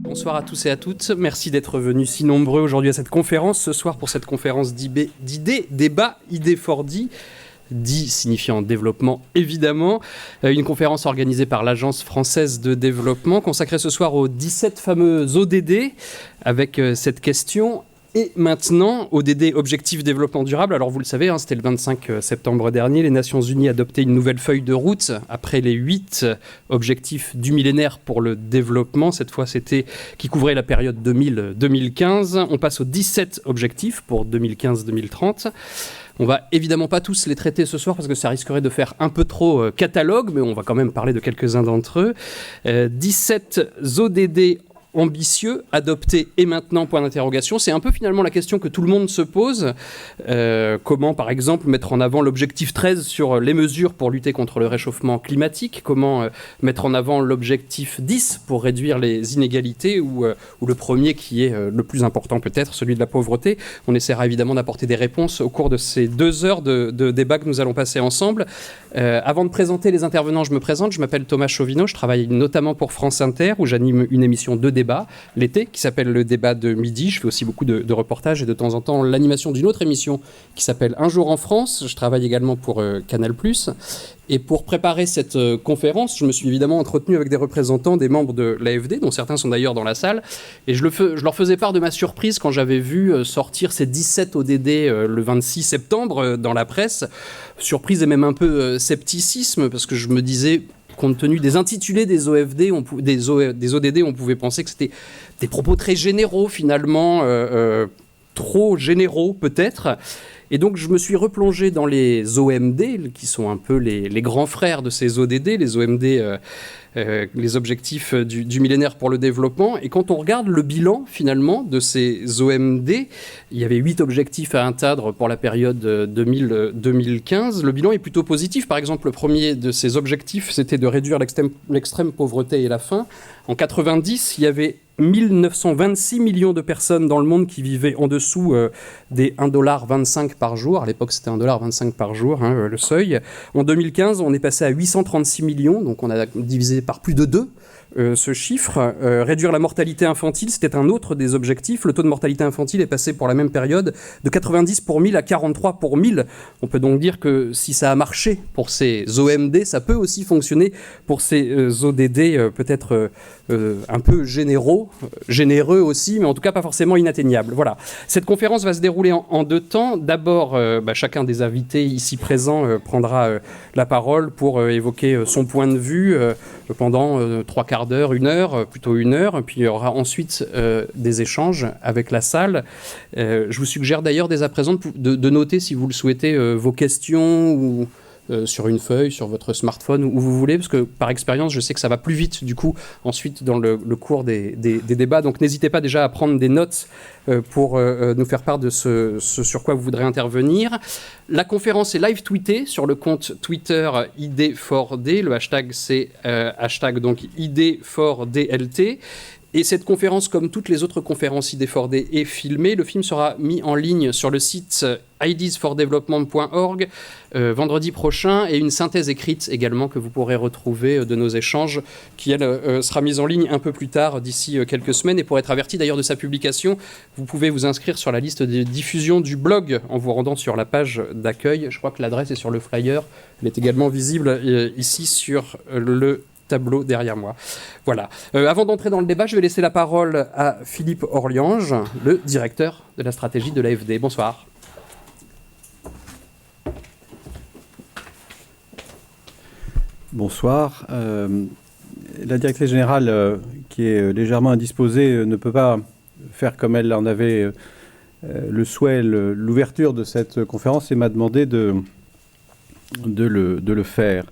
Bonsoir à tous et à toutes. Merci d'être venus si nombreux aujourd'hui à cette conférence. Ce soir, pour cette conférence d'idées, débat, idées for D, dit signifiant développement évidemment, une conférence organisée par l'Agence française de développement, consacrée ce soir aux 17 fameux ODD, avec cette question. Et maintenant, ODD, Objectif Développement Durable. Alors vous le savez, c'était le 25 septembre dernier, les Nations Unies adoptaient une nouvelle feuille de route après les 8 objectifs du millénaire pour le développement. Cette fois, c'était qui couvrait la période 2000-2015. On passe aux 17 objectifs pour 2015-2030. On va évidemment pas tous les traiter ce soir parce que ça risquerait de faire un peu trop catalogue, mais on va quand même parler de quelques-uns d'entre eux. 17 ODD ambitieux, adopté et maintenant, point d'interrogation. C'est un peu finalement la question que tout le monde se pose. Comment, par exemple, mettre en avant l'objectif 13 sur les mesures pour lutter contre le réchauffement climatique? Comment mettre en avant l'objectif 10 pour réduire les inégalités ou le premier qui est le plus important peut-être, celui de la pauvreté? On essaiera évidemment d'apporter des réponses au cours de ces 2 heures de débat que nous allons passer ensemble. Avant de présenter les intervenants, je me présente. Je m'appelle Thomas Chauvineau. Je travaille notamment pour France Inter où j'anime une émission de débat l'été qui s'appelle le débat de midi. Je fais aussi beaucoup de reportages et de temps en temps l'animation d'une autre émission qui s'appelle Un jour en France. Je travaille également pour Canal+. Et pour préparer cette conférence, je me suis évidemment entretenu avec des représentants des membres de l'AFD, dont certains sont d'ailleurs dans la salle. Et je leur faisais part de ma surprise quand j'avais vu sortir ces 17 ODD le 26 septembre dans la presse. Surprise et même un peu scepticisme, parce que je me disais, compte tenu des intitulés des ODD, on pouvait penser que c'était des propos très généraux finalement, trop généraux peut-être. Et donc je me suis replongé dans les OMD, qui sont un peu les grands frères de ces ODD, les OMD, les objectifs du millénaire pour le développement. Et quand on regarde le bilan finalement de ces OMD, il y avait 8 objectifs à atteindre pour la période 2000-2015. Le bilan est plutôt positif. Par exemple, le premier de ces objectifs, c'était de réduire l'extrême pauvreté et la faim. En 90, il y avait 1926 millions de personnes dans le monde qui vivaient en dessous des 1,25$ par jour. À l'époque, c'était 1,25$ par jour, le seuil. En 2015, on est passé à 836 millions, donc on a divisé par plus de 2 ce chiffre. Réduire la mortalité infantile, c'était un autre des objectifs. Le taux de mortalité infantile est passé pour la même période de 90 pour 1000 à 43 pour 1000. On peut donc dire que si ça a marché pour ces OMD, ça peut aussi fonctionner pour ces ODD peut-être un peu généreux aussi, mais en tout cas pas forcément inatteignables. Voilà. Cette conférence va se dérouler en 2 temps. D'abord, chacun des invités ici présents prendra la parole pour évoquer son point de vue pendant 3 quarts d'heure, 1 heure, plutôt 1 heure. Puis il y aura ensuite des échanges avec la salle. Je vous suggère d'ailleurs dès à présent de noter, si vous le souhaitez, vos questions ou sur une feuille, sur votre smartphone, où vous voulez, parce que par expérience, je sais que ça va plus vite, du coup, ensuite dans le cours des débats. Donc n'hésitez pas déjà à prendre des notes pour nous faire part de ce sur quoi vous voudrez intervenir. La conférence est live tweetée sur le compte Twitter ID4D. Le hashtag, c'est hashtag donc ID4DLT. Et cette conférence, comme toutes les autres conférences ID4D, est filmée. Le film sera mis en ligne sur le site ideasfordevelopment.org vendredi prochain, et une synthèse écrite également que vous pourrez retrouver de nos échanges, qui elle sera mise en ligne un peu plus tard, d'ici quelques semaines. Et pour être averti d'ailleurs de sa publication, vous pouvez vous inscrire sur la liste de diffusion du blog en vous rendant sur la page d'accueil. Je crois que l'adresse est sur le flyer. Elle est également visible ici sur le tableau derrière moi. Voilà. Avant d'entrer dans le débat, je vais laisser la parole à Philippe Orliange, le directeur de la stratégie de l'AFD. Bonsoir. Bonsoir. La directrice générale, qui est légèrement indisposée, ne peut pas faire comme elle en avait le souhait, l'ouverture de cette conférence, et m'a demandé de le faire.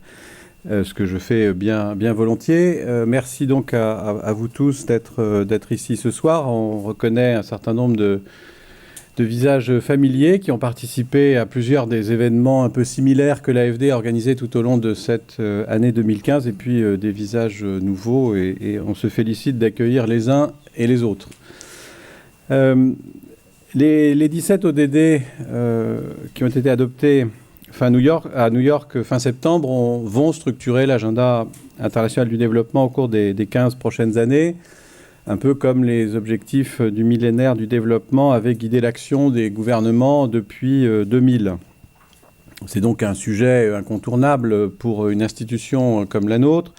Ce que je fais bien volontiers. Merci donc à vous tous d'être ici ce soir. On reconnaît un certain nombre de visages familiers qui ont participé à plusieurs des événements un peu similaires que l'AFD a organisés tout au long de cette année 2015, et puis des visages nouveaux, et on se félicite d'accueillir les uns et les autres. Les 17 ODD qui ont été adoptés à New York, fin septembre, vont structurer l'agenda international du développement au cours des 15 prochaines années, un peu comme les objectifs du millénaire du développement avaient guidé l'action des gouvernements depuis 2000. C'est donc un sujet incontournable pour une institution comme la nôtre,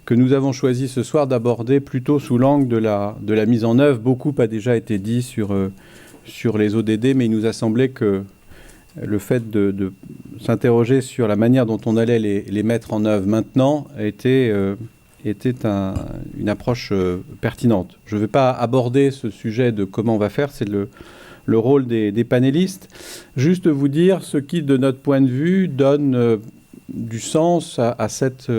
que nous avons choisi ce soir d'aborder plutôt sous l'angle de la mise en œuvre. Beaucoup a déjà été dit sur les ODD, mais il nous a semblé que le fait de s'interroger sur la manière dont on allait les mettre en œuvre maintenant était une approche pertinente. Je ne vais pas aborder ce sujet de comment on va faire, c'est le rôle des panélistes. Juste vous dire ce qui, de notre point de vue, donne du sens à cette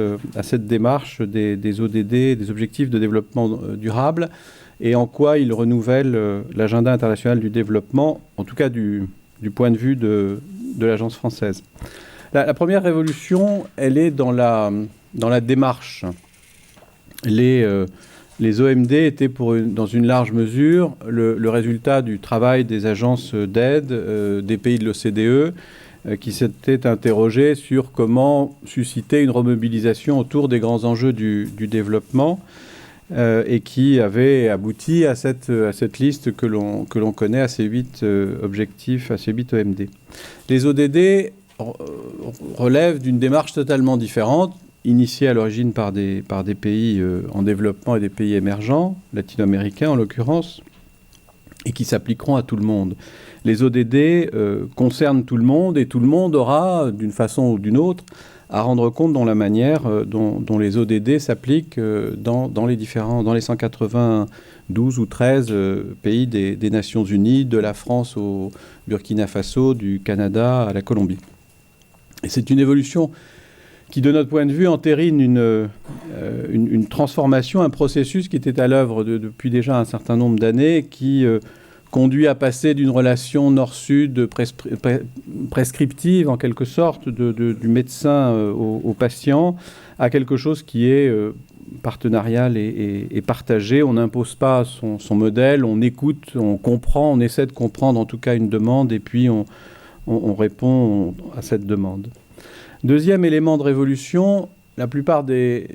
démarche des ODD, des objectifs de développement durable, et en quoi ils renouvellent l'agenda international du développement, en tout cas du point de vue de l'agence française. La première révolution, elle est dans la démarche. Les OMD étaient dans une large mesure le résultat du travail des agences d'aide des pays de l'OCDE qui s'étaient interrogés sur comment susciter une remobilisation autour des grands enjeux du développement et qui avaient abouti à cette liste que l'on connaît, à ces 8 objectifs, à ces 8 OMD. Les ODD relèvent d'une démarche totalement différente, initiée à l'origine par des pays en développement et des pays émergents, latino-américains en l'occurrence, et qui s'appliqueront à tout le monde. Les ODD concernent tout le monde, et tout le monde aura, d'une façon ou d'une autre, à rendre compte dans la manière dont les ODD s'appliquent dans les 192 ou 13 pays des Nations Unies, de la France au Burkina Faso, du Canada à la Colombie. Et c'est une évolution qui, de notre point de vue, entérine une transformation, un processus qui était à l'œuvre depuis déjà un certain nombre d'années, qui conduit à passer d'une relation nord-sud prescriptive, en quelque sorte, du médecin au patient, à quelque chose qui est partenarial et partagé. On n'impose pas son modèle, on écoute, on comprend, on essaie de comprendre en tout cas une demande, et puis on répond à cette demande. Deuxième élément de révolution, la plupart des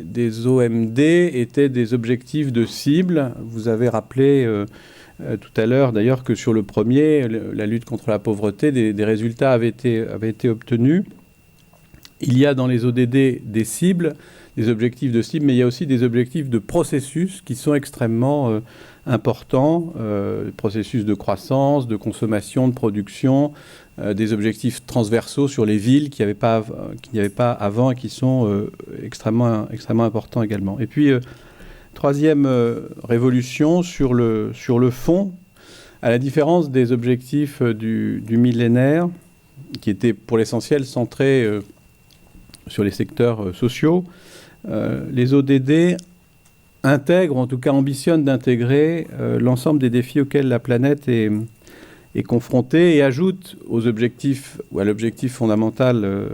OMD étaient des objectifs de cible. Vous avez rappelé tout à l'heure d'ailleurs que sur le premier, la lutte contre la pauvreté, des résultats avaient été obtenus. Il y a dans les ODD des cibles, des objectifs de cible, mais il y a aussi des objectifs de processus qui sont extrêmement importants, processus de croissance, de consommation, de production, des objectifs transversaux sur les villes qu'il n'y avait pas avant et qui sont extrêmement importants également. Et puis, troisième révolution sur le fond, à la différence des objectifs du millénaire, qui étaient pour l'essentiel centrés sur les secteurs sociaux, les ODD intègrent, en tout cas ambitionnent d'intégrer l'ensemble des défis auxquels la planète est confrontée, et ajoutent aux objectifs, ou à l'objectif fondamental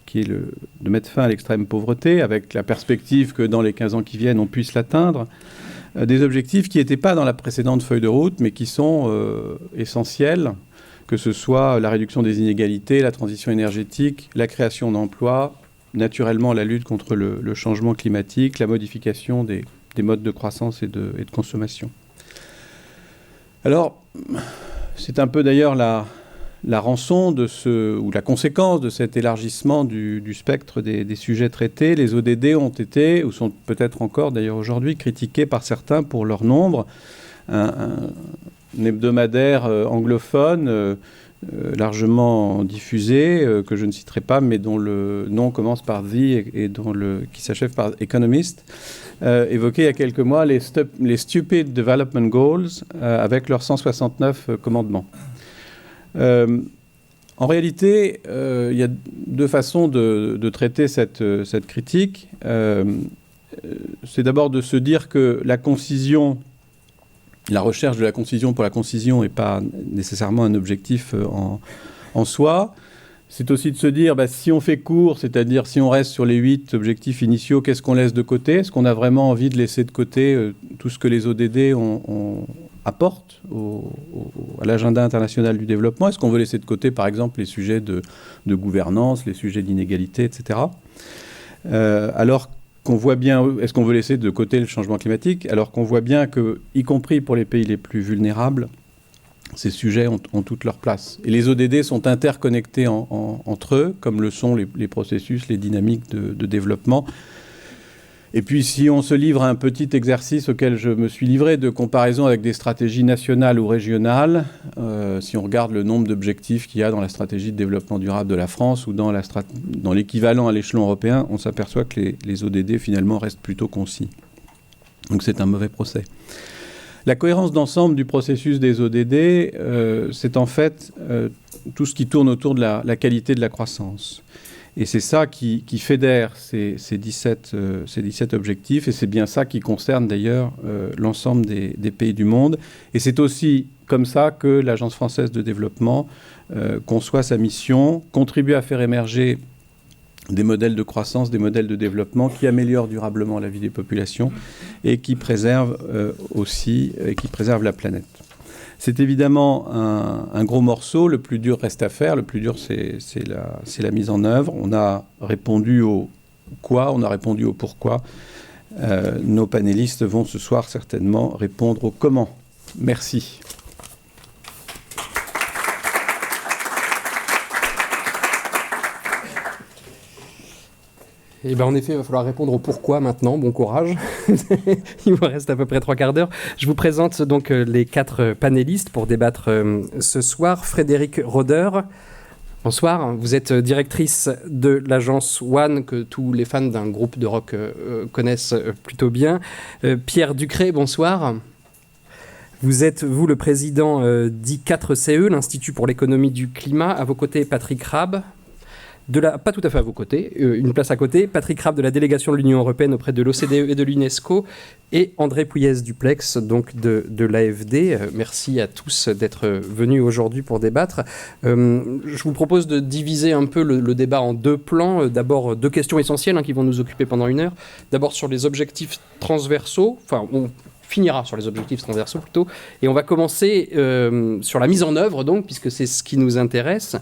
qui est de mettre fin à l'extrême pauvreté, avec la perspective que dans les 15 ans qui viennent, on puisse l'atteindre, des objectifs qui n'étaient pas dans la précédente feuille de route, mais qui sont essentiels, que ce soit la réduction des inégalités, la transition énergétique, la création d'emplois, naturellement la lutte contre le changement climatique, la modification des modes de croissance et de consommation. Alors, c'est un peu d'ailleurs la rançon ou la conséquence de cet élargissement du spectre des sujets traités. Les ODD ont été, ou sont peut-être encore d'ailleurs aujourd'hui, critiqués par certains pour leur nombre. Un hebdomadaire anglophone largement diffusé, que je ne citerai pas, mais dont le nom commence par The et qui s'achève par Economist, évoquait il y a quelques mois les Stupid Development Goals avec leurs 169 commandements. En réalité, il y a deux façons de traiter cette critique. C'est d'abord de se dire que la recherche de la concision pour la concision n'est pas nécessairement un objectif en soi. C'est aussi de se dire, si on fait court, c'est-à-dire si on reste sur les 8 objectifs initiaux, qu'est-ce qu'on laisse de côté ? Est-ce qu'on a vraiment envie de laisser de côté tout ce que les ODD ont apporte à l'agenda international du développement? Est-ce qu'on veut laisser de côté, par exemple, les sujets de gouvernance, les sujets d'inégalité, etc. Alors qu'on voit bien, est-ce qu'on veut laisser de côté le changement climatique, alors qu'on voit bien que, y compris pour les pays les plus vulnérables, ces sujets ont toute leur place. Et les ODD sont interconnectés entre eux, comme le sont les processus, les dynamiques de développement. Et puis, si on se livre à un petit exercice auquel je me suis livré de comparaison avec des stratégies nationales ou régionales, si on regarde le nombre d'objectifs qu'il y a dans la stratégie de développement durable de la France ou dans l'équivalent à l'échelon européen, on s'aperçoit que les ODD, finalement, restent plutôt concis. Donc, c'est un mauvais procès. La cohérence d'ensemble du processus des ODD, c'est en fait tout ce qui tourne autour de la qualité de la croissance. Et c'est ça qui fédère ces 17 objectifs, et c'est bien ça qui concerne d'ailleurs l'ensemble des pays du monde. Et c'est aussi comme ça que l'Agence française de développement conçoit sa mission, contribue à faire émerger des modèles de croissance, des modèles de développement qui améliorent durablement la vie des populations et qui préservent la planète. C'est évidemment un gros morceau. Le plus dur reste à faire. Le plus dur, c'est la mise en œuvre. On a répondu au quoi, on a répondu au pourquoi. Nos panélistes vont ce soir certainement répondre au comment. Merci. Eh bien, en effet, il va falloir répondre au pourquoi maintenant. Bon courage. Il vous reste à peu près 3 quarts d'heure. Je vous présente donc les 4 panélistes pour débattre ce soir. Frédérique Roder, bonsoir. Vous êtes directrice de l'agence One, que tous les fans d'un groupe de rock connaissent plutôt bien. Pierre Ducré, bonsoir. Vous êtes, vous, le président d'I4CE, l'Institut pour l'économie du climat. À vos côtés, Patrick Rabe. Pas tout à fait à vos côtés, une place à côté, Patrick Rabe de la délégation de l'Union européenne auprès de l'OCDE et de l'UNESCO, et André Pouillez-Duplex, donc de l'AFD. Merci à tous d'être venus aujourd'hui pour débattre. Je vous propose de diviser un peu le débat en 2 plans. D'abord, 2 questions essentielles qui vont nous occuper pendant 1 heure. D'abord sur les objectifs transversaux, on finira sur les objectifs transversaux plutôt, et on va commencer sur la mise en œuvre, donc, puisque c'est ce qui nous intéresse.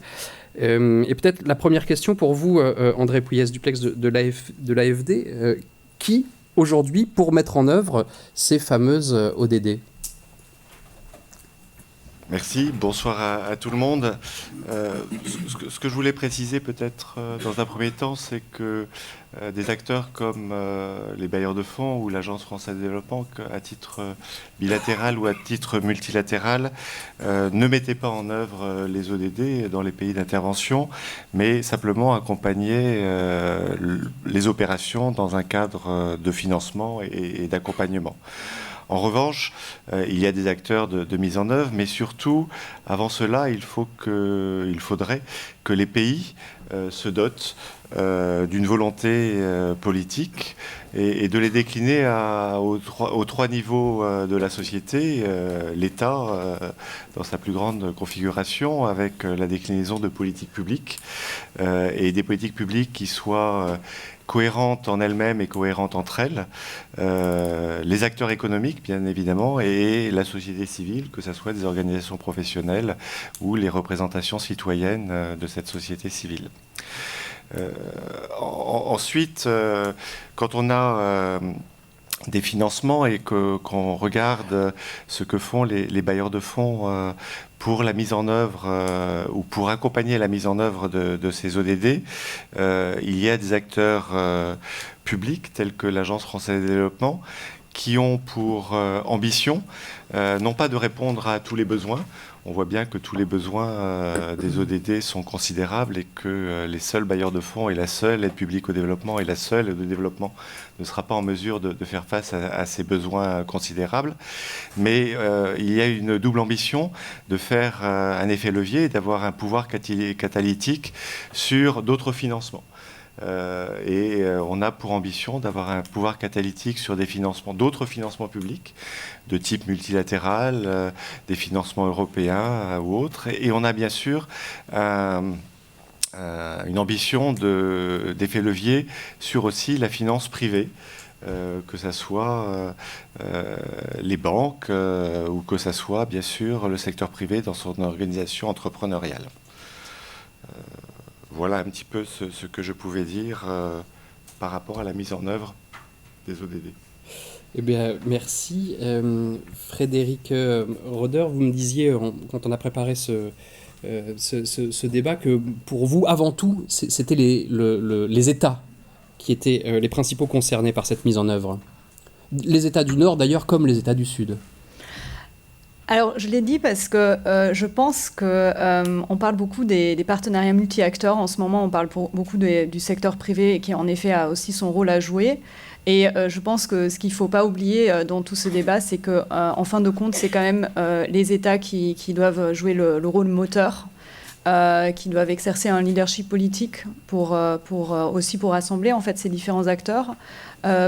Et peut-être la première question pour vous, André Pouillez-Duplex de l'AFD, qui aujourd'hui pour mettre en œuvre ces fameuses ODD? Merci, bonsoir à tout le monde. Ce que je voulais préciser peut-être dans un premier temps, c'est que des acteurs comme les bailleurs de fonds ou l'Agence française de développement, à titre bilatéral ou à titre multilatéral, ne mettaient pas en œuvre les ODD dans les pays d'intervention, mais simplement accompagnaient les opérations dans un cadre de financement et d'accompagnement. En revanche, il y a des acteurs de mise en œuvre, mais surtout, avant cela, il faudrait que les pays se dotent d'une volonté politique et de les décliner aux 3 niveaux de la société. L'État, dans sa plus grande configuration, avec la déclinaison de politiques publiques et des politiques publiques qui soient cohérentes en elles-mêmes et cohérentes entre elles, les acteurs économiques, bien évidemment, et la société civile, que ce soit des organisations professionnelles ou les représentations citoyennes de cette société civile. Ensuite, quand on a des financements et qu'on regarde ce que font les bailleurs de fonds pour la mise en œuvre ou pour accompagner la mise en œuvre de ces ODD, il y a des acteurs publics tels que l'Agence française de développement qui ont pour ambition non pas de répondre à tous les besoins. On voit bien que tous les besoins des ODD sont considérables et que les seuls bailleurs de fonds et la seule aide publique au développement et la seule aide au développement ne sera pas en mesure de faire face à ces besoins considérables. Mais il y a une double ambition de faire un effet levier et d'avoir un pouvoir catalytique sur d'autres financements. On a pour ambition d'avoir un pouvoir catalytique sur d'autres financements publics de type multilatéral, des financements européens ou autres. Et on a bien sûr une ambition d'effet levier sur aussi la finance privée. que ça soit les banques ou que ça soit bien sûr le secteur privé dans son organisation entrepreneuriale. Voilà un petit peu ce que je pouvais dire par rapport à la mise en œuvre des ODD. Eh bien, merci. Frédéric Roeder, vous me disiez, quand on a préparé ce débat, que pour vous, avant tout, c'était les États qui étaient les principaux concernés par cette mise en œuvre. Les États du Nord, d'ailleurs, comme les États du Sud. Alors, je l'ai dit parce que je pense qu'on parle beaucoup des partenariats multi-acteurs. En ce moment, on parle beaucoup du secteur privé qui, en effet, a aussi son rôle à jouer. Et je pense que ce qu'il ne faut pas oublier dans tout ce débat, c'est qu'en fin de compte, c'est quand même les États qui doivent jouer le rôle moteur, qui doivent exercer un leadership politique aussi pour rassembler en fait, ces différents acteurs,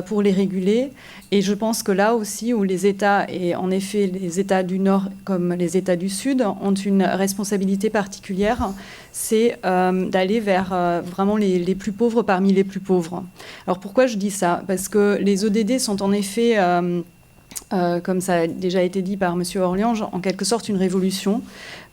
pour les réguler. Et je pense que là aussi, où les États, et en effet les États du Nord comme les États du Sud, ont une responsabilité particulière, c'est d'aller vers vraiment les plus pauvres parmi les plus pauvres. Alors pourquoi je dis ça ? Parce que les ODD sont en effet... comme ça a déjà été dit par M. Orliange, en quelque sorte une révolution,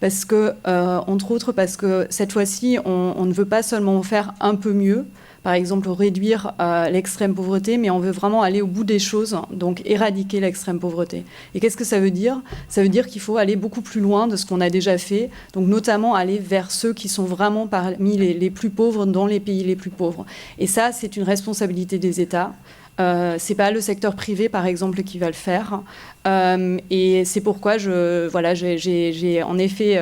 parce que, entre autres, parce que cette fois-ci, on ne veut pas seulement faire un peu mieux, par exemple réduire l'extrême pauvreté, mais on veut vraiment aller au bout des choses, donc éradiquer l'extrême pauvreté. Et qu'est-ce que ça veut dire ? Ça veut dire qu'il faut aller beaucoup plus loin de ce qu'on a déjà fait, donc notamment aller vers ceux qui sont vraiment parmi les plus pauvres dans les pays les plus pauvres. Et ça, c'est une responsabilité des États. C'est pas le secteur privé, par exemple, qui va le faire. Et c'est pourquoi j'ai en effet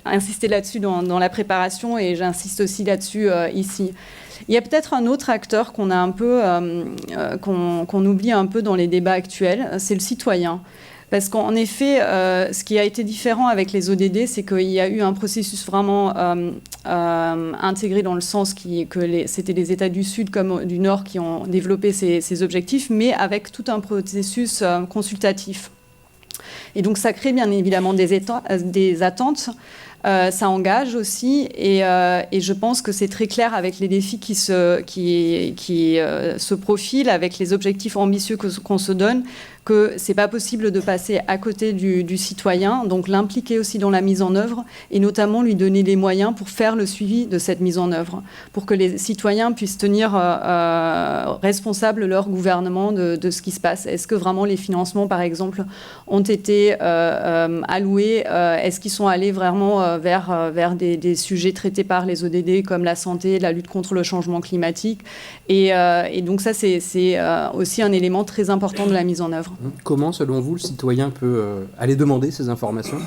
insisté là-dessus dans la préparation et j'insiste aussi là-dessus ici. Il y a peut-être un autre acteur qu'on a un peu, qu'on oublie un peu dans les débats actuels, c'est le citoyen. Parce qu'en effet, ce qui a été différent avec les ODD, c'est qu'il y a eu un processus vraiment intégré dans le sens que c'était les États du Sud comme du Nord qui ont développé ces objectifs, mais avec tout un processus consultatif. Et donc ça crée bien évidemment des attentes. Ça engage aussi et je pense que c'est très clair avec les défis qui se profilent, avec les objectifs ambitieux qu'on se donne, que c'est pas possible de passer à côté du citoyen, donc l'impliquer aussi dans la mise en œuvre et notamment lui donner les moyens pour faire le suivi de cette mise en œuvre, pour que les citoyens puissent tenir responsable leur gouvernement de ce qui se passe. Est-ce que vraiment les financements, par exemple, ont été alloués ? Est-ce qu'ils sont allés vraiment vers des sujets traités par les ODD comme la santé, la lutte contre le changement climatique ? Et donc ça, c'est aussi un élément très important de la mise en œuvre. Comment, selon vous, le citoyen peut aller demander ces informations ?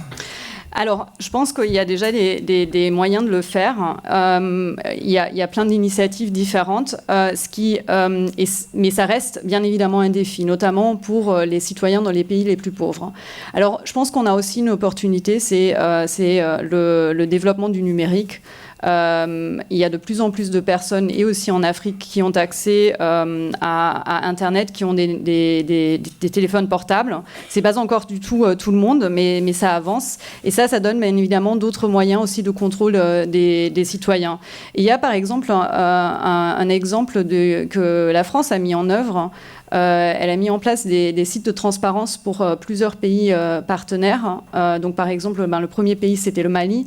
Alors, je pense qu'il y a déjà des moyens de le faire. Il y a plein d'initiatives différentes, mais ça reste bien évidemment un défi, notamment pour les citoyens dans les pays les plus pauvres. Alors, je pense qu'on a aussi une opportunité, c'est le développement du numérique. Il y a de plus en plus de personnes, et aussi en Afrique, qui ont accès à Internet, qui ont des téléphones portables. C'est pas encore du tout tout le monde, mais ça avance. Et ça donne bien évidemment d'autres moyens aussi de contrôle des citoyens. Et il y a par exemple un exemple que la France a mis en œuvre. Elle a mis en place des sites de transparence pour plusieurs pays partenaires. Donc par exemple, le premier pays, c'était le Mali.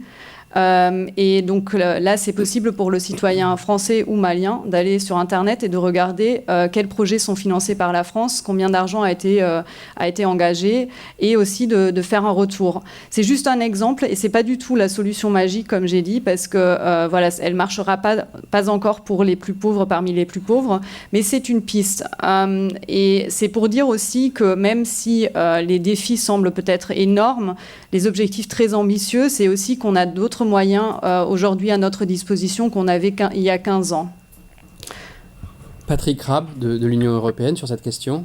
Et donc là, c'est possible pour le citoyen français ou malien d'aller sur Internet et de regarder quels projets sont financés par la France, combien d'argent a été engagé, et aussi de faire un retour. C'est juste un exemple et c'est pas du tout la solution magique, comme j'ai dit, parce que elle marchera pas encore pour les plus pauvres parmi les plus pauvres, mais c'est une piste. Et c'est pour dire aussi que même si les défis semblent peut-être énormes, les objectifs très ambitieux, c'est aussi qu'on a d'autres moyens aujourd'hui à notre disposition qu'on avait il y a 15 ans. Patrick Raab de l'Union européenne sur cette question.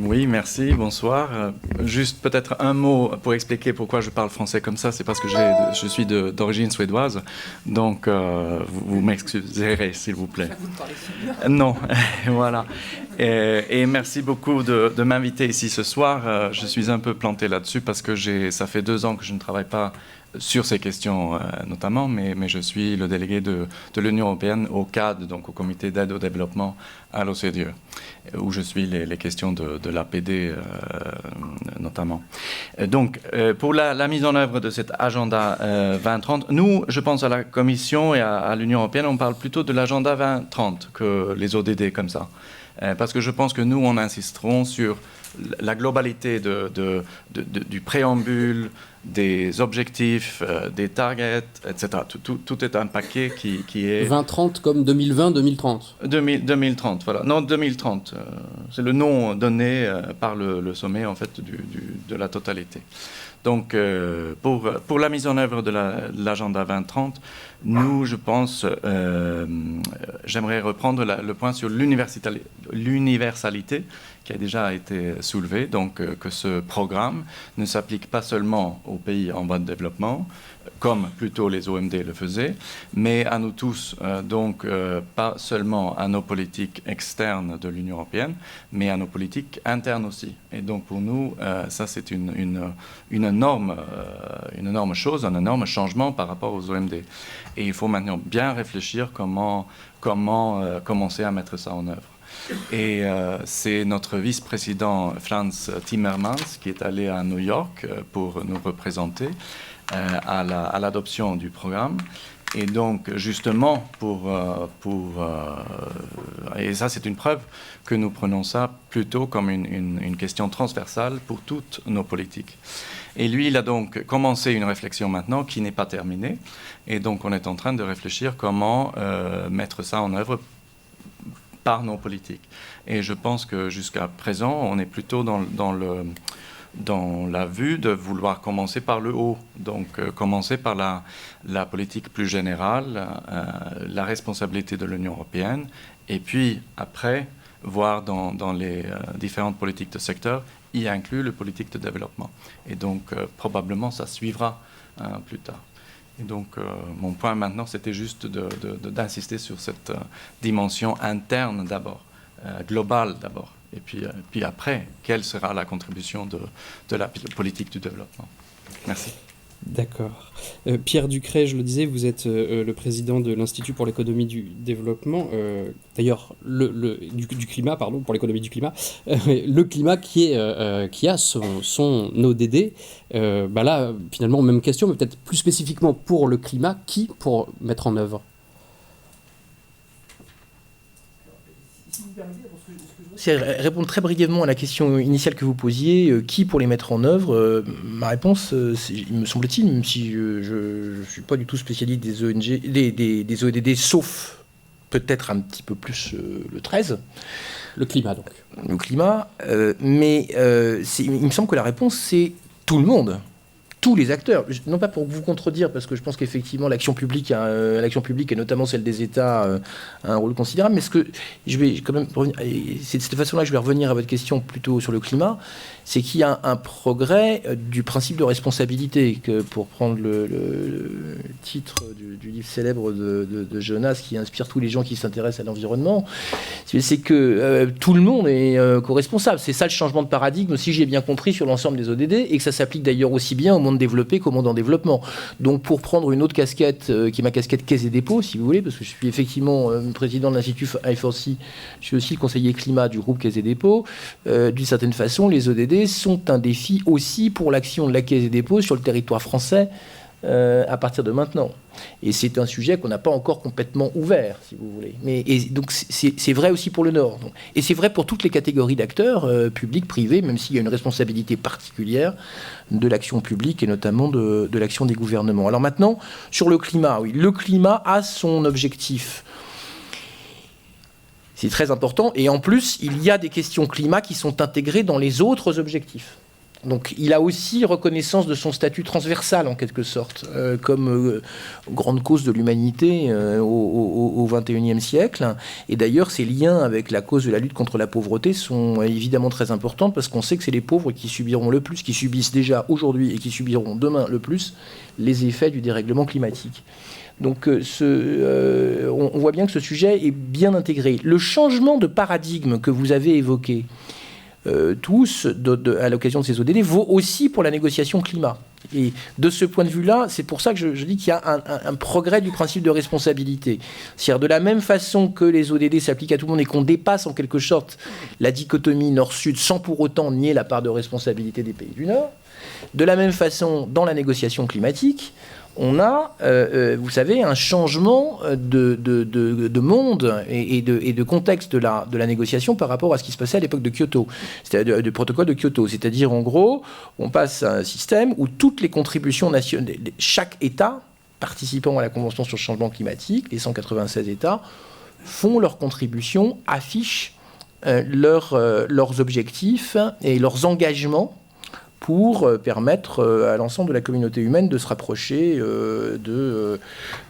Oui, merci, bonsoir. Juste peut-être un mot pour expliquer pourquoi je parle français comme ça, c'est parce que je suis d'origine suédoise, donc vous m'excuserez s'il vous plaît. Non, voilà. Et merci beaucoup de m'inviter ici ce soir. Je suis un peu planté là-dessus parce que ça fait 2 ans que je ne travaille pas sur ces questions notamment, mais je suis le délégué de l'Union européenne au CAD, donc au Comité d'aide au développement à l'OCDE, où je suis les questions de l'APD notamment. Donc, pour la mise en œuvre de cet agenda 2030, nous, je pense à la Commission et à l'Union européenne, on parle plutôt de l'agenda 2030 que les ODD comme ça. Parce que je pense que nous, on insisterons sur la globalité du préambule, des objectifs, des targets, etc. Tout est un paquet qui est... 2030 comme 2020-2030. 2030, voilà. Non, 2030. C'est le nom donné par le sommet, en fait, de la totalité. Donc, pour la mise en œuvre de l'agenda 2030, nous, je pense, j'aimerais reprendre le point sur l'universalité qui a déjà été soulevé, donc que ce programme ne s'applique pas seulement aux pays en voie de développement, comme plutôt les OMD le faisaient, mais à nous tous, donc pas seulement à nos politiques externes de l'Union européenne, mais à nos politiques internes aussi. Et donc pour nous, ça c'est une énorme chose, un énorme changement par rapport aux OMD. Et il faut maintenant bien réfléchir comment commencer à mettre ça en œuvre. Et c'est notre vice-président Frans Timmermans qui est allé à New York pour nous représenter à l'adoption du programme. Et donc, justement, et ça, c'est une preuve que nous prenons ça plutôt comme une question transversale pour toutes nos politiques. Et lui, il a donc commencé une réflexion maintenant qui n'est pas terminée. Et donc, on est en train de réfléchir comment mettre ça en œuvre par nos politiques. Et je pense que jusqu'à présent, on est plutôt dans la vue de vouloir commencer par le haut. Donc, commencer par la politique plus générale, la responsabilité de l'Union européenne, et puis après, voir dans les différentes politiques de secteur, y inclut les politiques de développement. Et donc, probablement, ça suivra plus tard. Et donc, mon point maintenant, c'était juste d'insister sur cette dimension interne d'abord, globale d'abord. Et puis après, quelle sera la contribution de la politique du développement? Merci. D'accord. Pierre Ducret, je le disais, vous êtes le président de l'Institut pour l'économie du développement, d'ailleurs du climat, pardon, pour l'économie du climat, le climat qui a son ODD. Là, finalement, même question, mais peut-être plus spécifiquement pour le climat, qui pour mettre en œuvre? C'est répondre très brièvement à la question initiale que vous posiez, qui pour les mettre en œuvre. Ma réponse, il me semble-t-il, même si je ne suis pas du tout spécialiste des ONG, des ODD, sauf peut-être un petit peu plus le 13. Le climat, donc. Le climat, mais il me semble que la réponse, c'est tout le monde. Tous les acteurs, non pas pour vous contredire, parce que je pense qu'effectivement l'action publique, et notamment celle des États, a un rôle considérable, mais ce que je vais quand même revenir, c'est de cette façon-là que je vais revenir à votre question plutôt sur le climat, c'est qu'il y a un progrès du principe de responsabilité, que pour prendre le titre du livre célèbre de Jonas qui inspire tous les gens qui s'intéressent à l'environnement, c'est que tout le monde est co-responsable. C'est ça le changement de paradigme, si j'ai bien compris, sur l'ensemble des ODD, et que ça s'applique d'ailleurs aussi bien au monde développé qu'au monde en développement. Donc pour prendre une autre casquette, qui est ma casquette caisse et dépôt, si vous voulez, parce que je suis effectivement président de l'Institut I4C, je suis aussi le conseiller climat du groupe caisse et dépôt, d'une certaine façon, les ODD sont un défi aussi pour l'action de la Caisse des dépôts sur le territoire français à partir de maintenant. Et c'est un sujet qu'on n'a pas encore complètement ouvert, si vous voulez. Donc c'est vrai aussi pour le Nord. Donc. Et c'est vrai pour toutes les catégories d'acteurs, publics, privés, même s'il y a une responsabilité particulière de l'action publique et notamment de l'action des gouvernements. Alors maintenant, sur le climat, oui, le climat a son objectif. C'est très important. Et en plus, il y a des questions climat qui sont intégrées dans les autres objectifs. Donc il a aussi reconnaissance de son statut transversal, en quelque sorte, comme grande cause de l'humanité au XXIe siècle. Et d'ailleurs, ces liens avec la cause de la lutte contre la pauvreté sont évidemment très importants, parce qu'on sait que c'est les pauvres qui subiront le plus, qui subissent déjà aujourd'hui et qui subiront demain le plus les effets du dérèglement climatique. Donc on voit bien que ce sujet est bien intégré. Le changement de paradigme que vous avez évoqué, tous à l'occasion de ces ODD vaut aussi pour la négociation climat. Et de ce point de vue-là, c'est pour ça que je dis qu'il y a un progrès du principe de responsabilité. C'est-à-dire de la même façon que les ODD s'appliquent à tout le monde et qu'on dépasse en quelque sorte la dichotomie nord-sud sans pour autant nier la part de responsabilité des pays du Nord, de la même façon dans la négociation climatique, on a, vous savez, un changement de monde et de contexte de la négociation par rapport à ce qui se passait à l'époque de Kyoto, c'est-à-dire du protocole de Kyoto. C'est-à-dire, en gros, on passe à un système où toutes les contributions nationales, chaque État participant à la Convention sur le changement climatique, les 196 États, font leurs contributions, affichent leurs objectifs et leurs engagements pour permettre à l'ensemble de la communauté humaine de se rapprocher de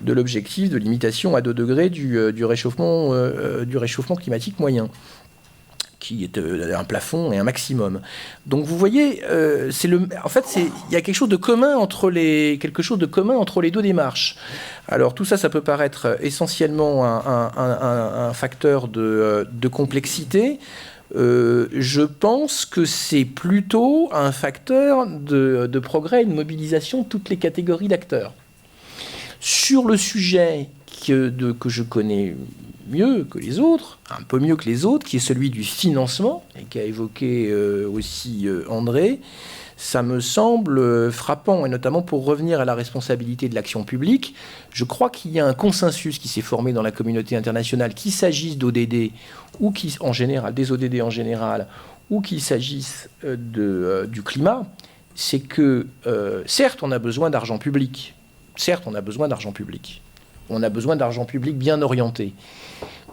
l'objectif de limitation à 2 degrés du réchauffement climatique moyen, qui est un plafond et un maximum. Donc vous voyez, en fait, il y a quelque chose de commun entre les deux démarches. Alors tout ça, ça peut paraître essentiellement un facteur de complexité. Je pense que c'est plutôt un facteur de progrès et de mobilisation de toutes les catégories d'acteurs. Sur le sujet que je connais mieux que les autres, un peu mieux que les autres, qui est celui du financement, et qu'a évoqué aussi André, ça me semble frappant, et notamment pour revenir à la responsabilité de l'action publique. Je crois qu'il y a un consensus qui s'est formé dans la communauté internationale, qu'il s'agisse d'ODD ou des ODD en général, ou qu'il s'agisse du climat, c'est que certes on a besoin d'argent public, on a besoin d'argent public bien orienté,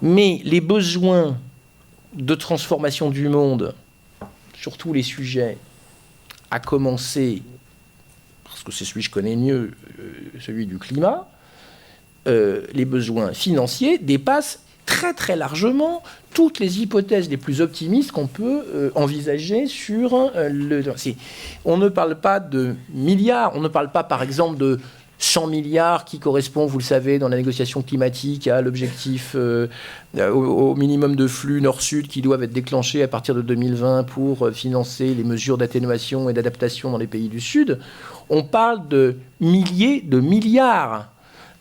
mais les besoins de transformation du monde sur tous les sujets, à commencer, parce que c'est celui que je connais mieux, celui du climat, les besoins financiers dépassent très très largement toutes les hypothèses les plus optimistes qu'on peut envisager sur on ne parle pas de milliards, on ne parle pas par exemple de 100 milliards qui correspond, vous le savez, dans la négociation climatique à l'objectif au minimum de flux nord-sud qui doivent être déclenchés à partir de 2020 pour financer les mesures d'atténuation et d'adaptation dans les pays du Sud. On parle de milliers de milliards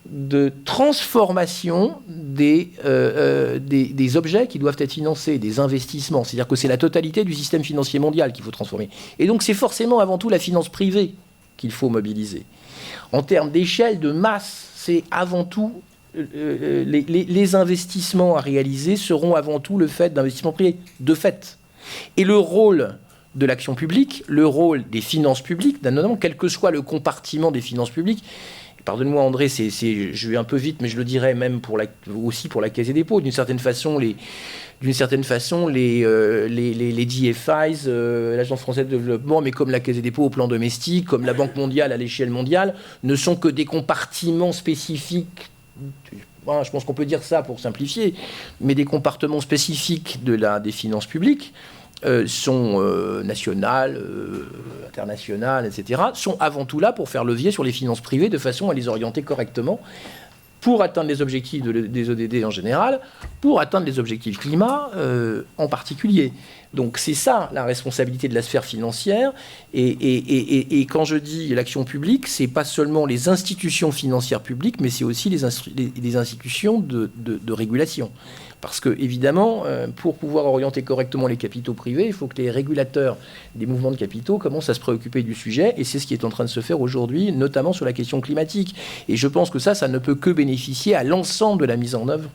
de transformation des objets qui doivent être financés, des investissements. C'est-à-dire que c'est la totalité du système financier mondial qu'il faut transformer. Et donc c'est forcément avant tout la finance privée qu'il faut mobiliser. En termes d'échelle, de masse, c'est avant tout les investissements à réaliser seront avant tout le fait d'investissements privés, de fait. Et le rôle de l'action publique, le rôle des finances publiques, notamment quel que soit le compartiment des finances publiques, pardonne-moi André, je vais un peu vite, mais je le dirais même aussi pour la Caisse des dépôts, d'une certaine façon, les DFIs, l'Agence française de développement, mais comme la Caisse des dépôts au plan domestique, comme la Banque mondiale à l'échelle mondiale, ne sont que des compartiments spécifiques, je pense qu'on peut dire ça pour simplifier, mais des compartiments spécifiques des finances publiques, sont nationales, internationales, etc., sont avant tout là pour faire levier sur les finances privées de façon à les orienter correctement pour atteindre les objectifs des ODD en général, pour atteindre les objectifs climat en particulier. Donc c'est ça la responsabilité de la sphère financière. Et quand je dis l'action publique, c'est pas seulement les institutions financières publiques, mais c'est aussi les institutions de régulation. Parce que, évidemment, pour pouvoir orienter correctement les capitaux privés, il faut que les régulateurs des mouvements de capitaux commencent à se préoccuper du sujet. Et c'est ce qui est en train de se faire aujourd'hui, notamment sur la question climatique. Et je pense que ça ne peut que bénéficier à l'ensemble de la mise en œuvre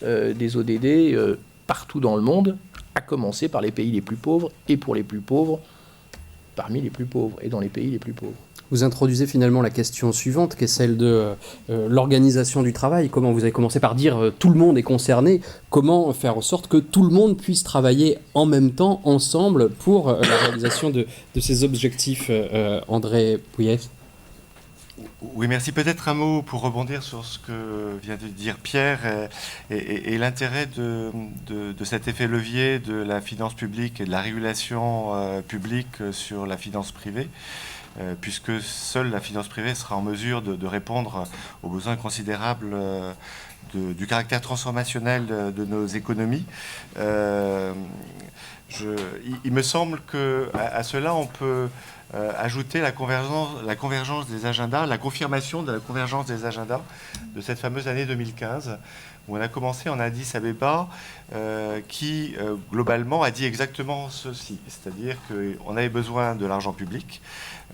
des ODD partout dans le monde, à commencer par les pays les plus pauvres et pour les plus pauvres, parmi les plus pauvres et dans les pays les plus pauvres. Vous introduisez finalement la question suivante, qui est celle de l'organisation du travail. Comment vous avez commencé par dire tout le monde est concerné. Comment faire en sorte que tout le monde puisse travailler en même temps, ensemble, pour la réalisation de ces objectifs, André Pouillet? Oui, merci. Peut-être un mot pour rebondir sur ce que vient de dire Pierre et l'intérêt de cet effet levier de la finance publique et de la régulation publique sur la finance privée. Puisque seule la finance privée sera en mesure de répondre aux besoins considérables du caractère transformationnel de nos économies. il me semble qu'à cela, on peut ajouter la convergence des agendas, la confirmation de la convergence des agendas de cette fameuse année 2015, où on a commencé en Addis Abeba, qui globalement a dit exactement ceci, c'est-à-dire qu'on avait besoin de l'argent public,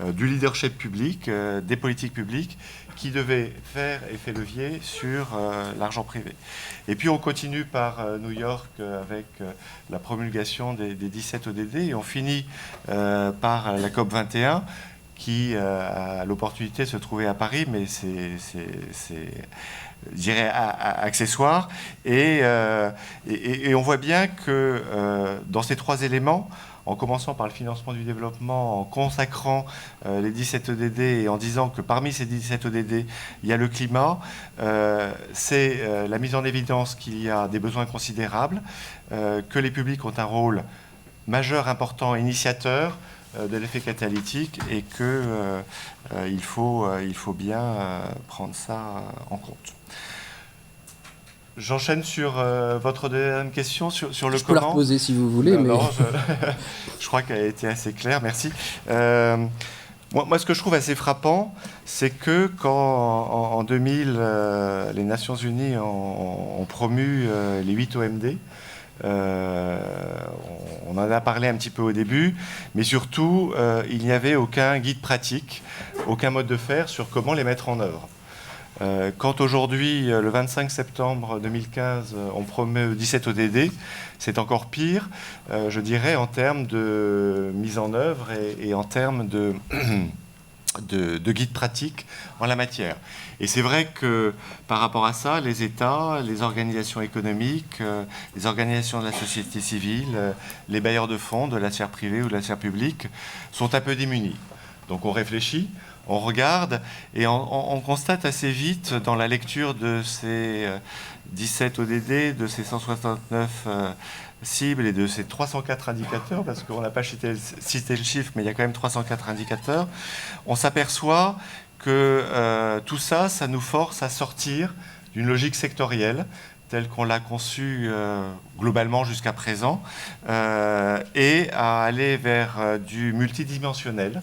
du leadership public, des politiques publiques, qui devaient faire effet levier sur l'argent privé. Et puis on continue par New York avec la promulgation des 17 ODD, et on finit par la COP 21, qui a l'opportunité de se trouver à Paris, mais c'est je dirais, accessoire. Et on voit bien que dans ces trois éléments, en commençant par le financement du développement, en consacrant les 17 ODD et en disant que parmi ces 17 ODD, il y a le climat, c'est la mise en évidence qu'il y a des besoins considérables, que les publics ont un rôle majeur, important, initiateur de l'effet catalytique, et qu'il faut bien prendre ça en compte. J'enchaîne sur votre deuxième question, sur le comment. Je peux la reposer si vous voulez. Mais... Non, je crois qu'elle a été assez claire, merci. Moi, ce que je trouve assez frappant, c'est que quand, en 2000, les Nations Unies ont promu les 8 OMD, on en a parlé un petit peu au début, mais surtout, il n'y avait aucun guide pratique, aucun mode de faire sur comment les mettre en œuvre. Quand aujourd'hui, le 25 septembre 2015, on promeut 17 ODD, c'est encore pire, je dirais, en termes de mise en œuvre et en termes de guide pratique en la matière. Et c'est vrai que par rapport à ça, les États, les organisations économiques, les organisations de la société civile, les bailleurs de fonds de la sphère privée ou de la sphère publique sont un peu démunis. Donc on réfléchit, on regarde et on constate assez vite dans la lecture de ces 17 ODD, de ces 169 cibles et de ces 304 indicateurs, parce qu'on n'a pas cité le chiffre, mais il y a quand même 304 indicateurs, on s'aperçoit que tout ça, ça nous force à sortir d'une logique sectorielle telle qu'on l'a conçue globalement jusqu'à présent, et à aller vers du multidimensionnel.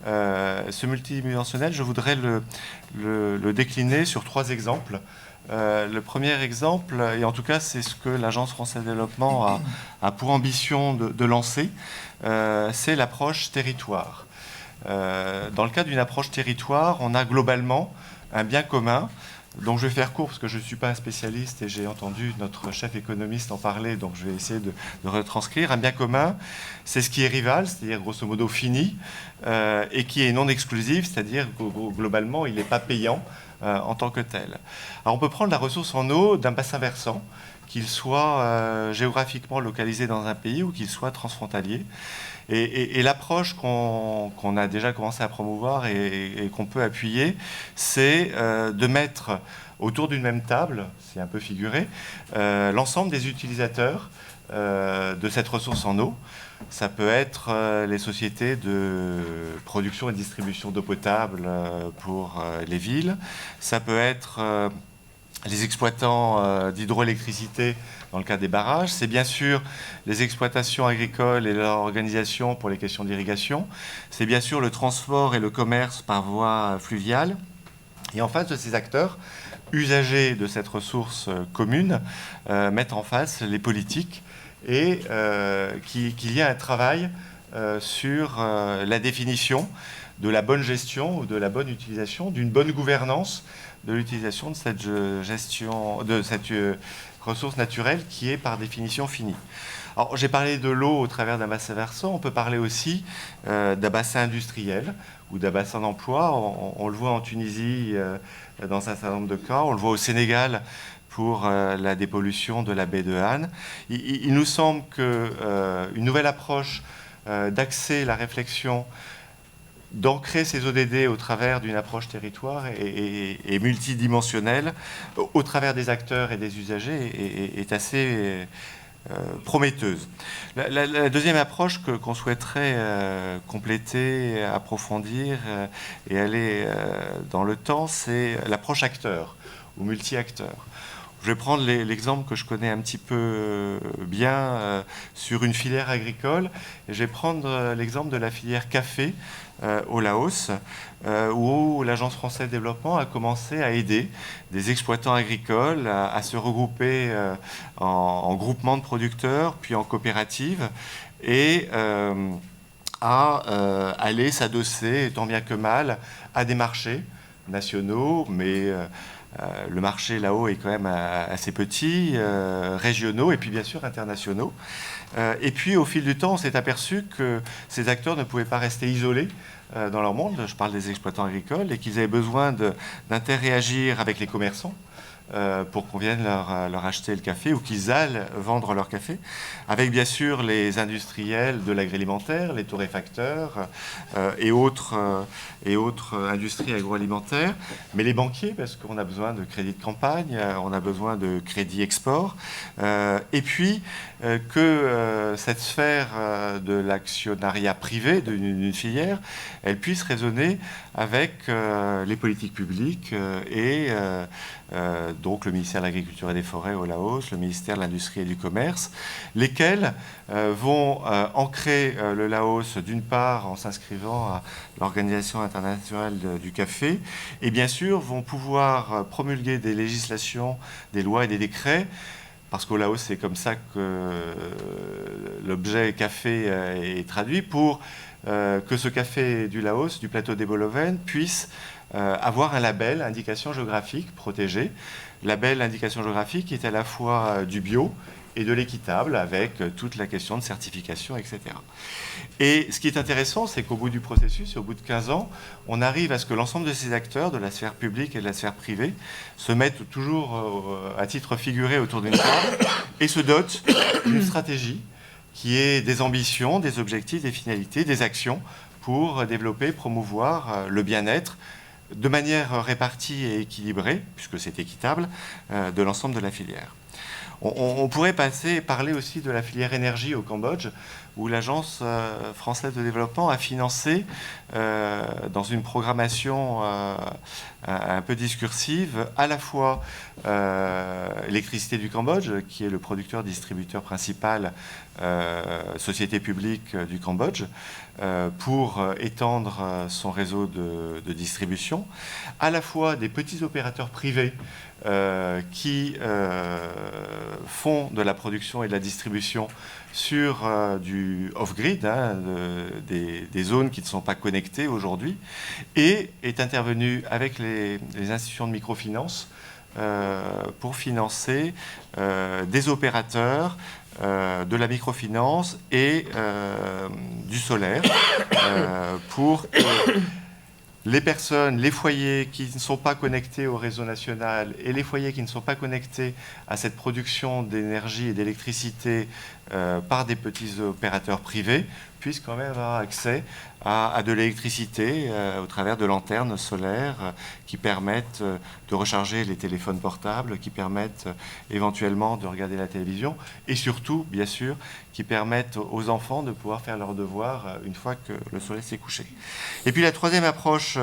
Ce multidimensionnel, je voudrais le décliner sur 3 exemples. Le premier exemple, et en tout cas c'est ce que l'Agence française de développement a pour ambition de lancer, c'est l'approche territoire. Dans le cadre d'une approche territoire, on a globalement un bien commun. Donc je vais faire court parce que je ne suis pas un spécialiste et j'ai entendu notre chef économiste en parler, donc je vais essayer de retranscrire. Un bien commun, c'est ce qui est rival, c'est-à-dire grosso modo fini, et qui est non exclusif, c'est-à-dire globalement il n'est pas payant en tant que tel. Alors on peut prendre la ressource en eau d'un bassin versant, qu'il soit géographiquement localisé dans un pays ou qu'il soit transfrontalier. Et l'approche qu'on a déjà commencé à promouvoir et qu'on peut appuyer, c'est de mettre autour d'une même table, c'est un peu figuré, l'ensemble des utilisateurs de cette ressource en eau. Ça peut être les sociétés de production et distribution d'eau potable pour les villes. Ça peut être les exploitants d'hydroélectricité dans le cas des barrages. C'est bien sûr les exploitations agricoles et leur organisation pour les questions d'irrigation. C'est bien sûr le transport et le commerce par voie fluviale. Et en face de ces acteurs, usagers de cette ressource commune, mettent en face les politiques et qu'il y a un travail sur la définition de la bonne gestion ou de la bonne utilisation, d'une bonne gouvernance de l'utilisation de cette gestion, de cette ressource naturelle qui est par définition finie. Alors, j'ai parlé de l'eau au travers d'un bassin versant, on peut parler aussi d'un bassin industriel ou d'un bassin d'emploi. On le voit en Tunisie dans un certain nombre de cas, on le voit au Sénégal pour la dépollution de la baie de Han. Il nous semble qu'une nouvelle approche d'axer la réflexion, d'ancrer ces ODD au travers d'une approche territoire et multidimensionnelle, au travers des acteurs et des usagers, est assez prometteuse. La deuxième approche qu'on souhaiterait compléter, approfondir et aller dans le temps, c'est l'approche acteur ou multi-acteur. Je vais prendre l'exemple que je connais un petit peu bien sur une filière agricole. Et je vais prendre l'exemple de la filière café au Laos, où l'Agence française de développement a commencé à aider des exploitants agricoles à se regrouper en groupements de producteurs, puis en coopératives, et à aller s'adosser, tant bien que mal, à des marchés nationaux, mais le marché là-haut est quand même assez petit, régionaux et puis bien sûr internationaux. Et puis au fil du temps, on s'est aperçu que ces acteurs ne pouvaient pas rester isolés dans leur monde, je parle des exploitants agricoles, et qu'ils avaient besoin d'interréagir avec les commerçants pour qu'on vienne leur acheter le café ou qu'ils aillent vendre leur café, avec bien sûr les industriels de l'agroalimentaire, les torréfacteurs et autres industries agroalimentaires, mais les banquiers, parce qu'on a besoin de crédit de campagne, on a besoin de crédit export, et puis que cette sphère de l'actionnariat privé d'une filière, elle puisse résonner avec les politiques publiques et donc le ministère de l'Agriculture et des Forêts au Laos, le ministère de l'Industrie et du Commerce, lesquels vont ancrer le Laos d'une part en s'inscrivant à l'Organisation internationale du café et bien sûr vont pouvoir promulguer des législations, des lois et des décrets, parce qu'au Laos c'est comme ça que l'objet café est traduit, pour que ce café du Laos, du plateau des Bolovènes, puisse avoir un label indication géographique protégé. Label indication géographique qui est à la fois du bio et de l'équitable, avec toute la question de certification, etc. Et ce qui est intéressant, c'est qu'au bout du processus, au bout de 15 ans, on arrive à ce que l'ensemble de ces acteurs, de la sphère publique et de la sphère privée, se mettent toujours à titre figuré autour d'une table et se dotent d'une stratégie qui est des ambitions, des objectifs, des finalités, des actions pour développer, promouvoir le bien-être de manière répartie et équilibrée, puisque c'est équitable, de l'ensemble de la filière. On pourrait parler aussi de la filière énergie au Cambodge, où l'Agence française de développement a financé, dans une programmation un peu discursive, à la fois l'électricité du Cambodge, qui est le producteur-distributeur principal, société publique du Cambodge, pour étendre son réseau de distribution, à la fois des petits opérateurs privés qui font de la production et de la distribution sur du off-grid, des zones qui ne sont pas connectées aujourd'hui, et est intervenu avec les institutions de microfinance pour financer des opérateurs de la microfinance et du solaire pour que les personnes, les foyers qui ne sont pas connectés au réseau national et les foyers qui ne sont pas connectés à cette production d'énergie et d'électricité par des petits opérateurs privés puissent quand même avoir accès à de l'électricité au travers de lanternes solaires qui permettent de recharger les téléphones portables, qui permettent éventuellement de regarder la télévision et surtout, bien sûr, qui permettent aux enfants de pouvoir faire leurs devoirs une fois que le soleil s'est couché. Et puis la troisième approche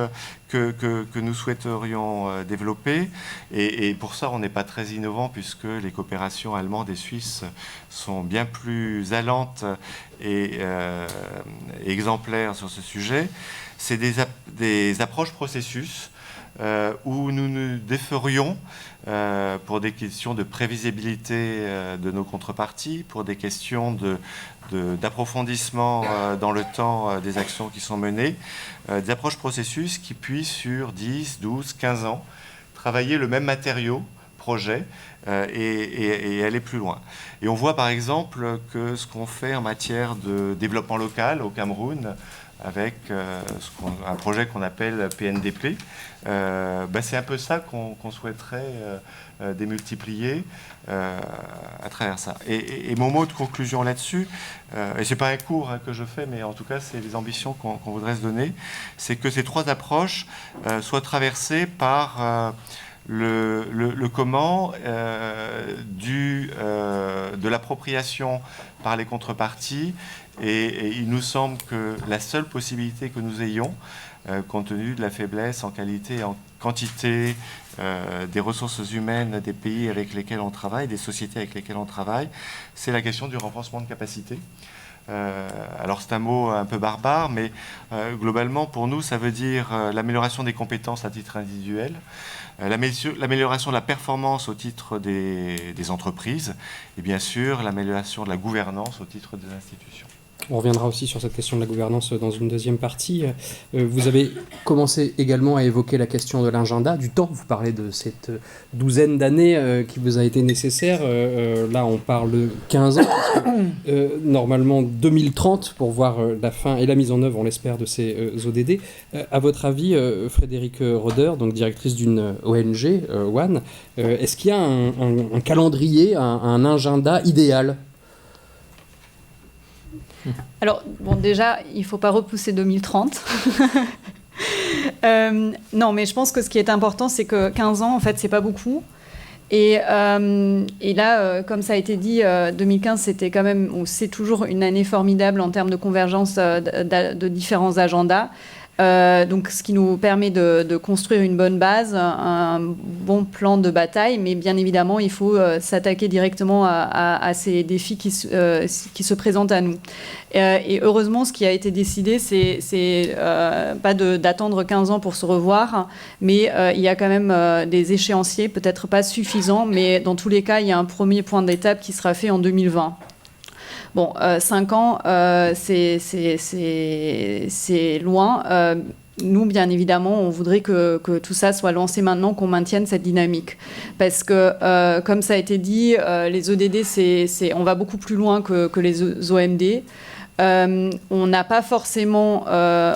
que nous souhaiterions développer, et pour ça on n'est pas très innovant puisque les coopérations allemandes et suisses sont bien plus allantes et exemplaires sur ce sujet, c'est des approches processus où nous nous déferions pour des questions de prévisibilité de nos contreparties, pour des questions d'approfondissement dans le temps des actions qui sont menées, des approches processus qui puissent sur 10, 12, 15 ans travailler le même matériau, projet, et aller plus loin. Et on voit par exemple que ce qu'on fait en matière de développement local au Cameroun, avec un projet qu'on appelle PNDP, c'est un peu ça qu'on souhaiterait démultiplier à travers ça. Et mon mot de conclusion là-dessus, et c'est pas un cours que je fais, mais en tout cas c'est les ambitions qu'on voudrait se donner, c'est que ces trois approches soient traversées par le comment de l'appropriation par les contreparties, et il nous semble que la seule possibilité que nous ayons, compte tenu de la faiblesse en qualité et en quantité des ressources humaines des pays avec lesquels on travaille, des sociétés avec lesquelles on travaille. C'est la question du renforcement de capacité. Alors c'est un mot un peu barbare, mais globalement pour nous ça veut dire l'amélioration des compétences à titre individuel, l'amélioration de la performance au titre des entreprises et bien sûr l'amélioration de la gouvernance au titre des institutions. On reviendra aussi sur cette question de la gouvernance dans une deuxième partie. Vous avez commencé également à évoquer la question de l'agenda, du temps. Vous parlez de cette douzaine d'années qui vous a été nécessaire. Là, on parle de 15 ans, parce que, normalement 2030 pour voir la fin et la mise en œuvre, on l'espère, de ces ODD. À votre avis, Frédérique Roeder, donc directrice d'une ONG, One, est-ce qu'il y a un calendrier, un agenda idéal ? Alors, bon, déjà, il ne faut pas repousser 2030. Non, mais je pense que ce qui est important, c'est que 15 ans, en fait, c'est pas beaucoup. Et là, comme ça a été dit, 2015, c'était quand même, c'est toujours une année formidable en termes de convergence de différents agendas. Donc, ce qui nous permet de construire une bonne base, un bon plan de bataille, mais bien évidemment, il faut s'attaquer directement à ces défis qui se présentent à nous. Et heureusement, ce qui a été décidé, c'est pas d'attendre 15 ans pour se revoir, mais il y a quand même des échéanciers, peut-être pas suffisants, mais dans tous les cas, il y a un premier point d'étape qui sera fait en 2020. Bon, 5 ans, c'est loin. Nous, bien évidemment, on voudrait que tout ça soit lancé maintenant, qu'on maintienne cette dynamique. Parce que, comme ça a été dit, les ODD, on va beaucoup plus loin que les OMD. On n'a pas forcément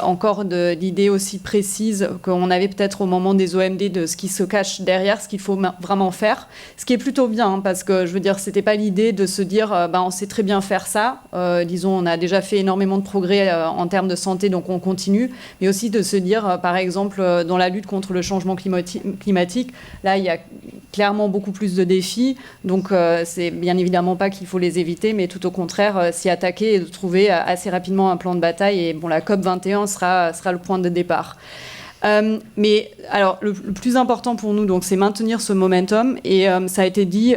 encore d'idée aussi précise qu'on avait peut-être au moment des OMD de ce qui se cache derrière, ce qu'il faut vraiment faire. Ce qui est plutôt bien, hein, parce que je veux dire, c'était pas l'idée de se dire on sait très bien faire ça. Disons, on a déjà fait énormément de progrès en termes de santé, donc on continue. Mais aussi de se dire, par exemple, dans la lutte contre le changement climatique, là, il y a clairement beaucoup plus de défis. Donc, c'est bien évidemment pas qu'il faut les éviter, mais tout au contraire, s'y attaquer et de trouver assez rapidement un plan de bataille. Et bon, la COP21 sera le point de départ. Mais alors, le plus important pour nous, donc, c'est maintenir ce momentum. Et ça a été dit...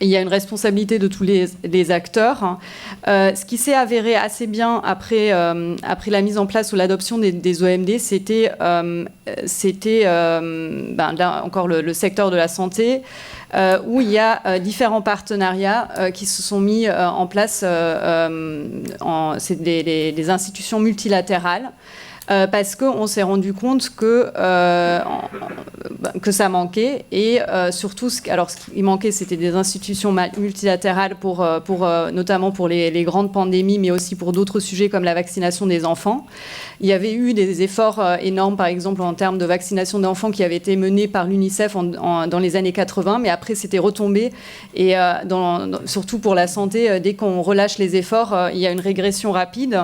il y a une responsabilité de tous les acteurs. Ce qui s'est avéré assez bien après la mise en place ou l'adoption des OMD, c'était encore le secteur de la santé, où il y a différents partenariats qui se sont mis en place. C'est des institutions multilatérales. Parce qu'on s'est rendu compte que ça manquait et surtout, ce qui manquait, c'était des institutions multilatérales notamment pour les grandes pandémies, mais aussi pour d'autres sujets comme la vaccination des enfants. Il y avait eu des efforts énormes, par exemple, en termes de vaccination d'enfants qui avaient été menés par l'UNICEF dans les années 80, mais après, c'était retombé. Et surtout pour la santé, dès qu'on relâche les efforts, il y a une régression rapide.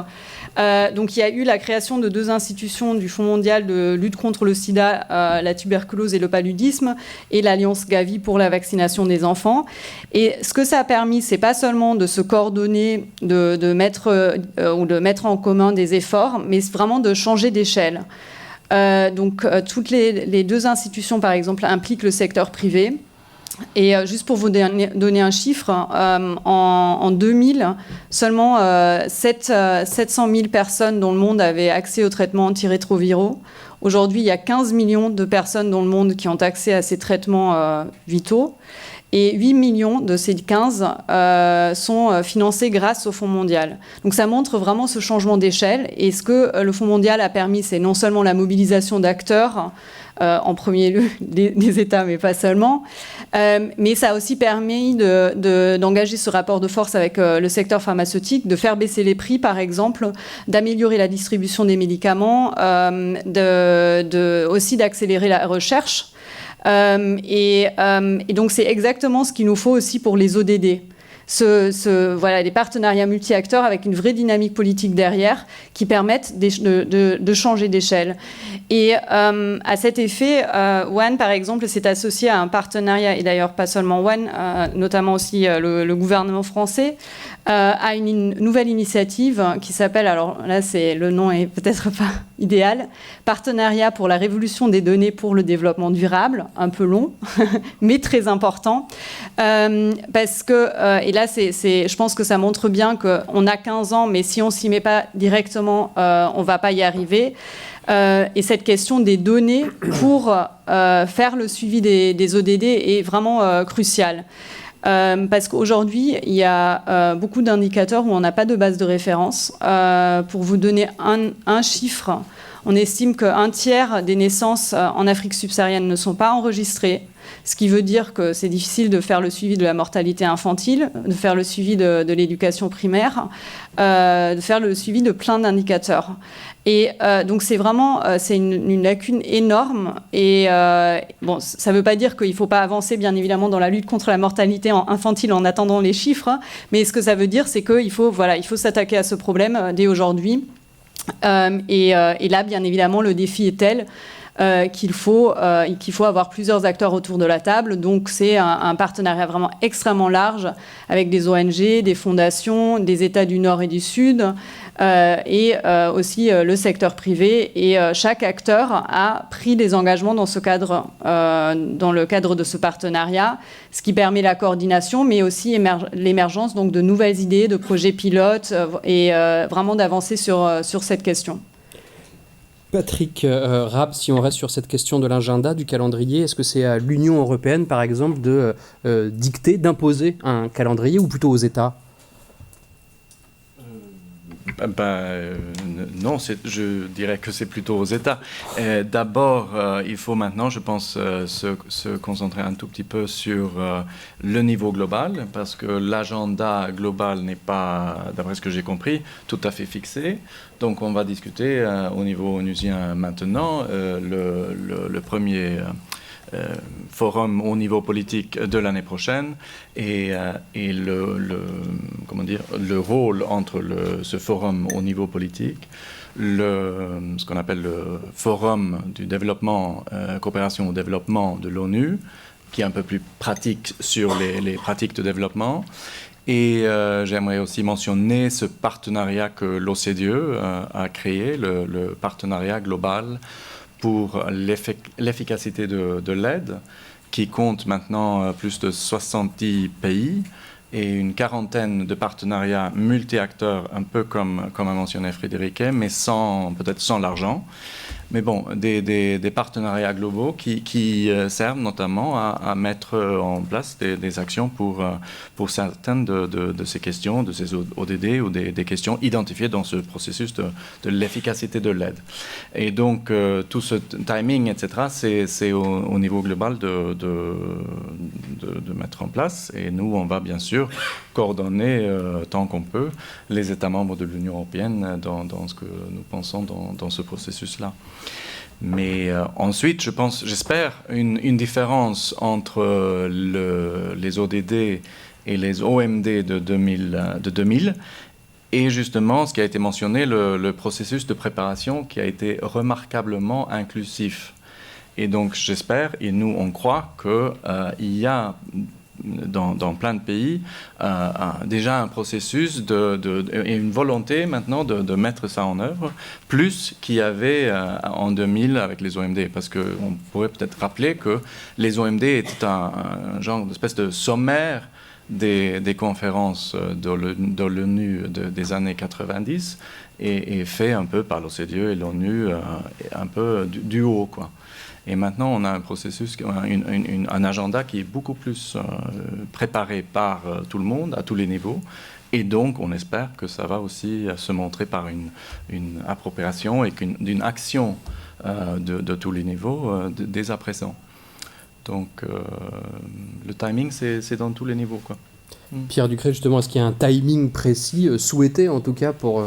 Donc il y a eu la création de 2 institutions du Fonds mondial de lutte contre le sida, la tuberculose et le paludisme, et l'Alliance Gavi pour la vaccination des enfants. Et ce que ça a permis, c'est pas seulement de se coordonner, de mettre en commun des efforts, mais vraiment de changer d'échelle. Donc toutes les 2 institutions, par exemple, impliquent le secteur privé. Et juste pour vous donner un chiffre, en 2000, seulement 700 000 personnes dans le monde avaient accès aux traitements antirétroviraux. Aujourd'hui, il y a 15 millions de personnes dans le monde qui ont accès à ces traitements vitaux. Et 8 millions de ces 15 sont financés grâce au Fonds mondial. Donc ça montre vraiment ce changement d'échelle. Et ce que le Fonds mondial a permis, c'est non seulement la mobilisation d'acteurs, en premier lieu des États, mais pas seulement, mais ça a aussi permis d'engager ce rapport de force avec le secteur pharmaceutique, de faire baisser les prix, par exemple, d'améliorer la distribution des médicaments, aussi d'accélérer la recherche. Et donc, c'est exactement ce qu'il nous faut aussi pour les ODD. Voilà, des partenariats multi-acteurs avec une vraie dynamique politique derrière qui permettent de changer d'échelle. Et à cet effet, One, par exemple, s'est associé à un partenariat, et d'ailleurs pas seulement One, notamment aussi le gouvernement français, a une nouvelle initiative qui s'appelle, alors là, le nom est peut-être pas idéal, Partenariat pour la révolution des données pour le développement durable, un peu long, mais très important, parce que, et là, je pense que ça montre bien qu'on a 15 ans, mais si on s'y met pas directement, on va pas y arriver. Et cette question des données pour faire le suivi des ODD est vraiment cruciale. Parce qu'aujourd'hui, il y a beaucoup d'indicateurs où on n'a pas de base de référence. Pour vous donner un chiffre, on estime qu'un tiers des naissances en Afrique subsaharienne ne sont pas enregistrées, ce qui veut dire que c'est difficile de faire le suivi de la mortalité infantile, de faire le suivi de l'éducation primaire, de faire le suivi de plein d'indicateurs. Et donc c'est vraiment une lacune énorme. Et bon, ça ne veut pas dire qu'il ne faut pas avancer, bien évidemment, dans la lutte contre la mortalité infantile en attendant les chiffres. Mais ce que ça veut dire, c'est qu'il faut s'attaquer à ce problème dès aujourd'hui. Et là, bien évidemment, le défi est tel qu'il faut avoir plusieurs acteurs autour de la table. Donc c'est un partenariat vraiment extrêmement large avec des ONG, des fondations, des États du Nord et du Sud, et aussi le secteur privé. Et chaque acteur a pris des engagements dans le cadre de ce partenariat, ce qui permet la coordination, mais aussi l'émergence donc de nouvelles idées, de projets pilotes, et vraiment d'avancer sur cette question. Patrick Rapp, si on reste sur cette question de l'agenda, du calendrier, est-ce que c'est à l'Union européenne, par exemple, de dicter, d'imposer un calendrier, ou plutôt aux États ? Non, je dirais que c'est plutôt aux États. D'abord, il faut maintenant, je pense, se concentrer un tout petit peu sur le niveau global, parce que l'agenda global n'est pas, d'après ce que j'ai compris, tout à fait fixé. Donc on va discuter au niveau onusien maintenant. Le premier forum au niveau politique de l'année prochaine et le rôle entre ce forum au niveau politique, ce qu'on appelle le forum du développement, coopération au développement de l'ONU, qui est un peu plus pratique sur les pratiques de développement. Et j'aimerais aussi mentionner ce partenariat que l'OCDE a créé, le partenariat global pour l'efficacité de l'aide, qui compte maintenant plus de 70 pays et une quarantaine de partenariats multi-acteurs, un peu comme a mentionné Frédéric, mais peut-être sans l'argent. Mais bon, des partenariats globaux qui servent notamment à mettre en place des actions pour certaines de ces questions, de ces ODD ou des questions identifiées dans ce processus de l'efficacité de l'aide. Et donc, tout ce timing, etc., c'est au niveau global de mettre en place. Et nous, on va bien sûr coordonner tant qu'on peut les États membres de l'Union européenne dans ce que nous pensons dans ce processus-là. Mais ensuite, j'espère une différence entre les ODD et les OMD de 2000 et justement ce qui a été mentionné, le processus de préparation qui a été remarquablement inclusif. Et donc j'espère, et nous on croit qu'il y a dans plein de pays déjà un processus et une volonté maintenant de mettre ça en œuvre, plus qu'il y avait en 2000 avec les OMD, parce qu'on pourrait peut-être rappeler que les OMD étaient un genre d'espèce de sommaire des conférences de l'ONU des années 90 et fait un peu par l'OCDE et l'ONU un peu du haut, quoi. Et maintenant, on a un processus, un agenda qui est beaucoup plus préparé par tout le monde, à tous les niveaux. Et donc, on espère que ça va aussi se montrer par une appropriation et d'une action de tous les niveaux dès à présent. Donc, le timing, c'est dans tous les niveaux, quoi. Pierre Ducret, justement, est-ce qu'il y a un timing précis, souhaité en tout cas, pour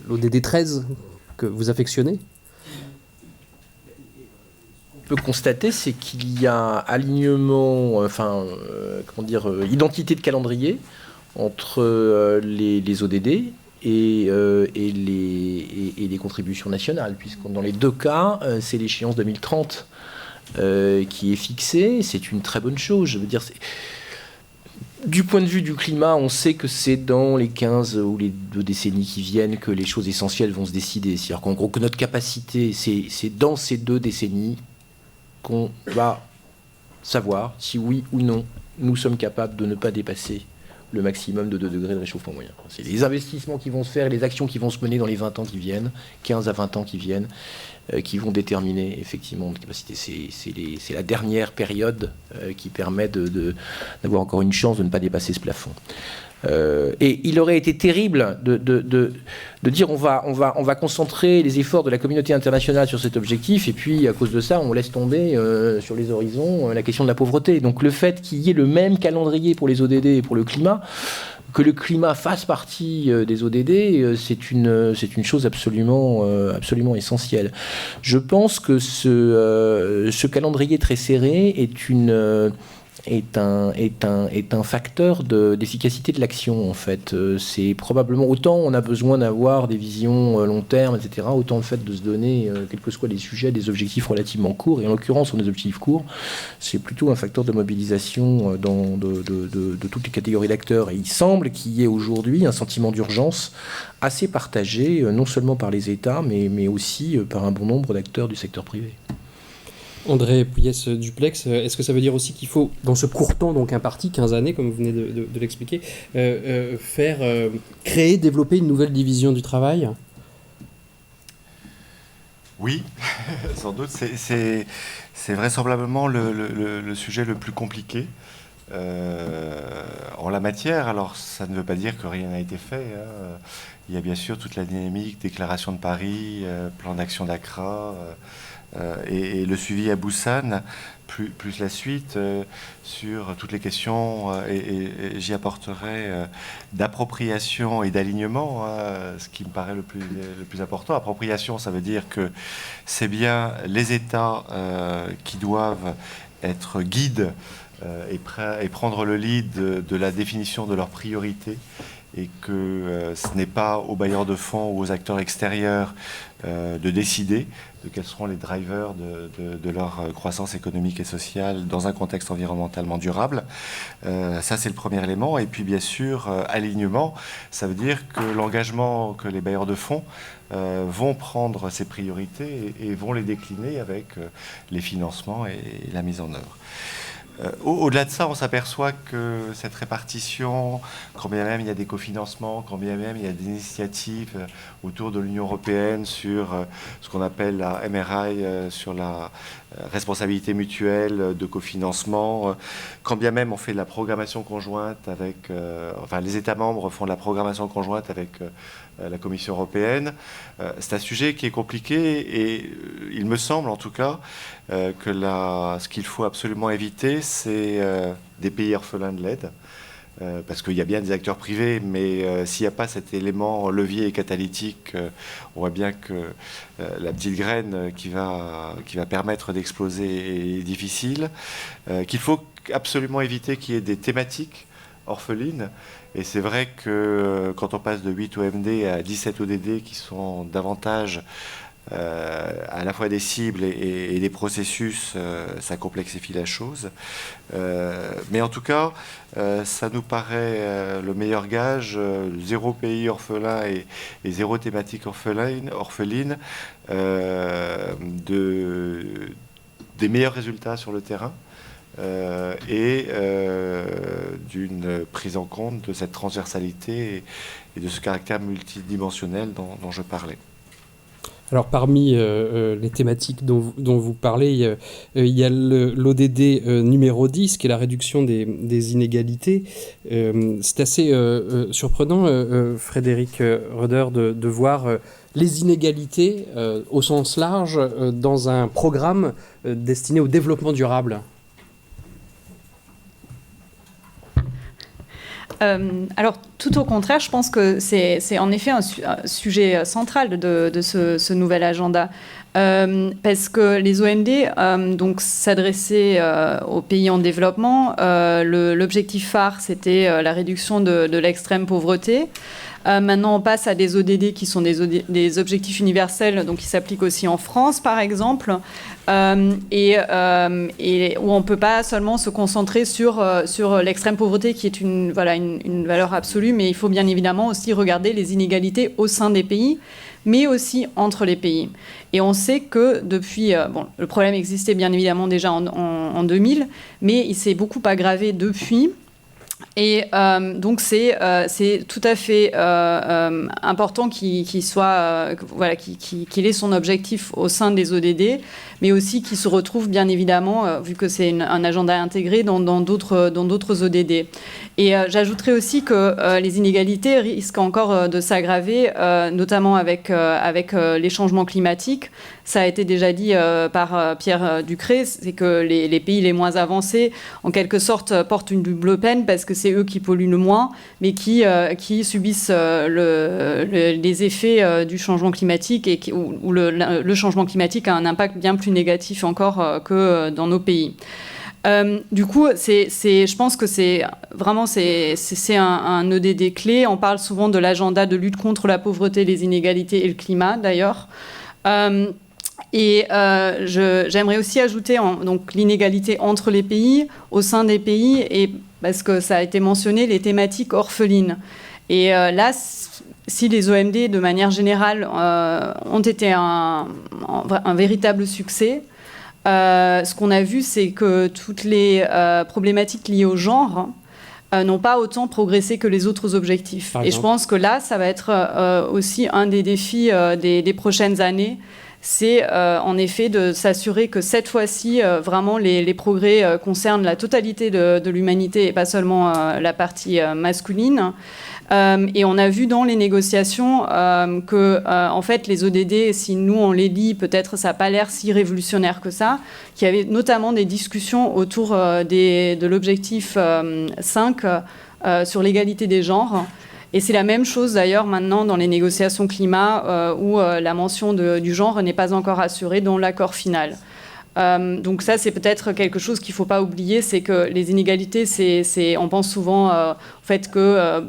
l'ODD 13 que vous affectionnez ? Peut constater, c'est qu'il y a un alignement, identité de calendrier entre les ODD et les contributions nationales, puisque dans les deux cas, c'est l'échéance 2030 qui est fixée. C'est une très bonne chose. Je veux dire, Du point de vue du climat, on sait que c'est dans les 15 ou les 2 décennies qui viennent que les choses essentielles vont se décider. C'est-à-dire qu'en gros, que notre capacité, c'est dans ces 2 décennies qu'on va savoir si oui ou non nous sommes capables de ne pas dépasser le maximum de 2 degrés de réchauffement moyen. C'est les investissements qui vont se faire, les actions qui vont se mener dans les 20 ans qui viennent, 15 à 20 ans qui viennent, qui vont déterminer effectivement notre capacité. C'est la dernière période qui permet d'avoir encore une chance de ne pas dépasser ce plafond. Et il aurait été terrible de dire on va concentrer les efforts de la communauté internationale sur cet objectif et puis à cause de ça on laisse tomber sur les horizons la question de la pauvreté. Donc le fait qu'il y ait le même calendrier pour les ODD et pour le climat, que le climat fasse partie des ODD, c'est une chose absolument essentielle. Je pense que ce calendrier très serré est un facteur d'efficacité de l'action, en fait. C'est probablement autant on a besoin d'avoir des visions long terme, etc., autant le fait de se donner, quels que soient les sujets, des objectifs relativement courts, et en l'occurrence sur des objectifs courts, c'est plutôt un facteur de mobilisation de toutes les catégories d'acteurs. Et il semble qu'il y ait aujourd'hui un sentiment d'urgence assez partagé, non seulement par les États, mais aussi par un bon nombre d'acteurs du secteur privé. André Pouillès-Duplex, est-ce que ça veut dire aussi qu'il faut, dans ce court temps donc imparti, 15 années comme vous venez de l'expliquer, créer, développer une nouvelle division du travail ? Oui, sans doute. C'est vraisemblablement le sujet le plus compliqué en la matière. Alors, ça ne veut pas dire que rien n'a été fait. Hein. Il y a bien sûr toute la dynamique, déclaration de Paris, plan d'action d'Accra, et le suivi à Busan, plus la suite sur toutes les questions, et j'y apporterai d'appropriation et d'alignement, ce qui me paraît le plus important. Appropriation, ça veut dire que c'est bien les États qui doivent être guides et prendre le lead de la définition de leurs priorités, et que ce n'est pas aux bailleurs de fonds ou aux acteurs extérieurs de décider de quels seront les drivers de leur croissance économique et sociale dans un contexte environnementalement durable. Ça, c'est le premier élément. Et puis, bien sûr, alignement, ça veut dire que l'engagement que les bailleurs de fonds vont prendre ces priorités et vont les décliner avec les financements et la mise en œuvre. Au-delà de ça, on s'aperçoit que cette répartition, quand bien même il y a des cofinancements, quand bien même il y a des initiatives autour de l'Union européenne sur ce qu'on appelle la MRI, sur la responsabilité mutuelle de cofinancement, quand bien même on fait de la programmation conjointe avec... les États membres font de la programmation conjointe avec la Commission européenne. C'est un sujet qui est compliqué et il me semble en tout cas que ce qu'il faut absolument éviter, c'est des pays orphelins de l'aide. Parce qu'il y a bien des acteurs privés, mais s'il n'y a pas cet élément levier et catalytique, on voit bien que la petite graine qui va permettre d'exploser est difficile. Qu'il faut absolument éviter qu'il y ait des thématiques orphelines. Et c'est vrai que quand on passe de 8 OMD à 17 ODD qui sont davantage à la fois des cibles et des processus, ça complexifie la chose. Mais en tout cas, ça nous paraît le meilleur gage, 0 pays orphelin et 0 thématique orpheline, des meilleurs résultats sur le terrain. Et d'une prise en compte de cette transversalité et de ce caractère multidimensionnel dont je parlais. Alors parmi les thématiques dont vous parlez, il y a l'ODD numéro 10, qui est la réduction des inégalités. C'est assez surprenant, Frédéric Roeder, de voir les inégalités au sens large dans un programme destiné au développement durable. Alors tout au contraire, je pense que c'est en effet un sujet central de ce nouvel agenda. Parce que les OMD donc s'adressaient aux pays en développement. L'objectif phare, c'était la réduction de l'extrême pauvreté. Maintenant, on passe à des ODD qui sont des objectifs universels, donc qui s'appliquent aussi en France, par exemple, et où on ne peut pas seulement se concentrer sur l'extrême pauvreté, qui est une valeur absolue, mais il faut bien évidemment aussi regarder les inégalités au sein des pays, mais aussi entre les pays. Et on sait que depuis... le problème existait bien évidemment déjà en 2000, mais il s'est beaucoup aggravé depuis. Et donc c'est tout à fait important qu'il ait son objectif au sein des ODD, mais aussi qu'il se retrouve bien évidemment, vu que c'est un agenda intégré, dans d'autres ODD. Et j'ajouterais aussi que les inégalités risquent encore de s'aggraver, notamment avec les changements climatiques. Ça a été déjà dit par Pierre Ducré, c'est que les pays les moins avancés, en quelque sorte, portent une double peine parce que c'est eux qui polluent le moins, mais qui subissent les effets du changement climatique et où le changement climatique a un impact bien plus négatif encore que dans nos pays. Du coup, je pense que c'est un ODD clé. On parle souvent de l'agenda de lutte contre la pauvreté, les inégalités et le climat, d'ailleurs. J'aimerais aussi ajouter donc l'inégalité entre les pays, au sein des pays, et parce que ça a été mentionné, les thématiques orphelines. Et là, si les OMD, de manière générale, ont été un véritable succès, ce qu'on a vu, c'est que toutes les problématiques liées au genre n'ont pas autant progressé que les autres objectifs. Et je pense que là, ça va être aussi un des défis des prochaines années. C'est en effet de s'assurer que cette fois-ci, vraiment, les progrès concernent la totalité de l'humanité et pas seulement la partie masculine. Et on a vu dans les négociations que, en fait, les ODD, si nous on les lit, peut-être ça n'a pas l'air si révolutionnaire que ça, qu'il y avait notamment des discussions autour de l'objectif 5 sur l'égalité des genres. Et c'est la même chose d'ailleurs maintenant dans les négociations climat où la mention du genre n'est pas encore assurée dans l'accord final. Donc ça, c'est peut-être quelque chose qu'il ne faut pas oublier, c'est que les inégalités, on pense souvent au fait qu'il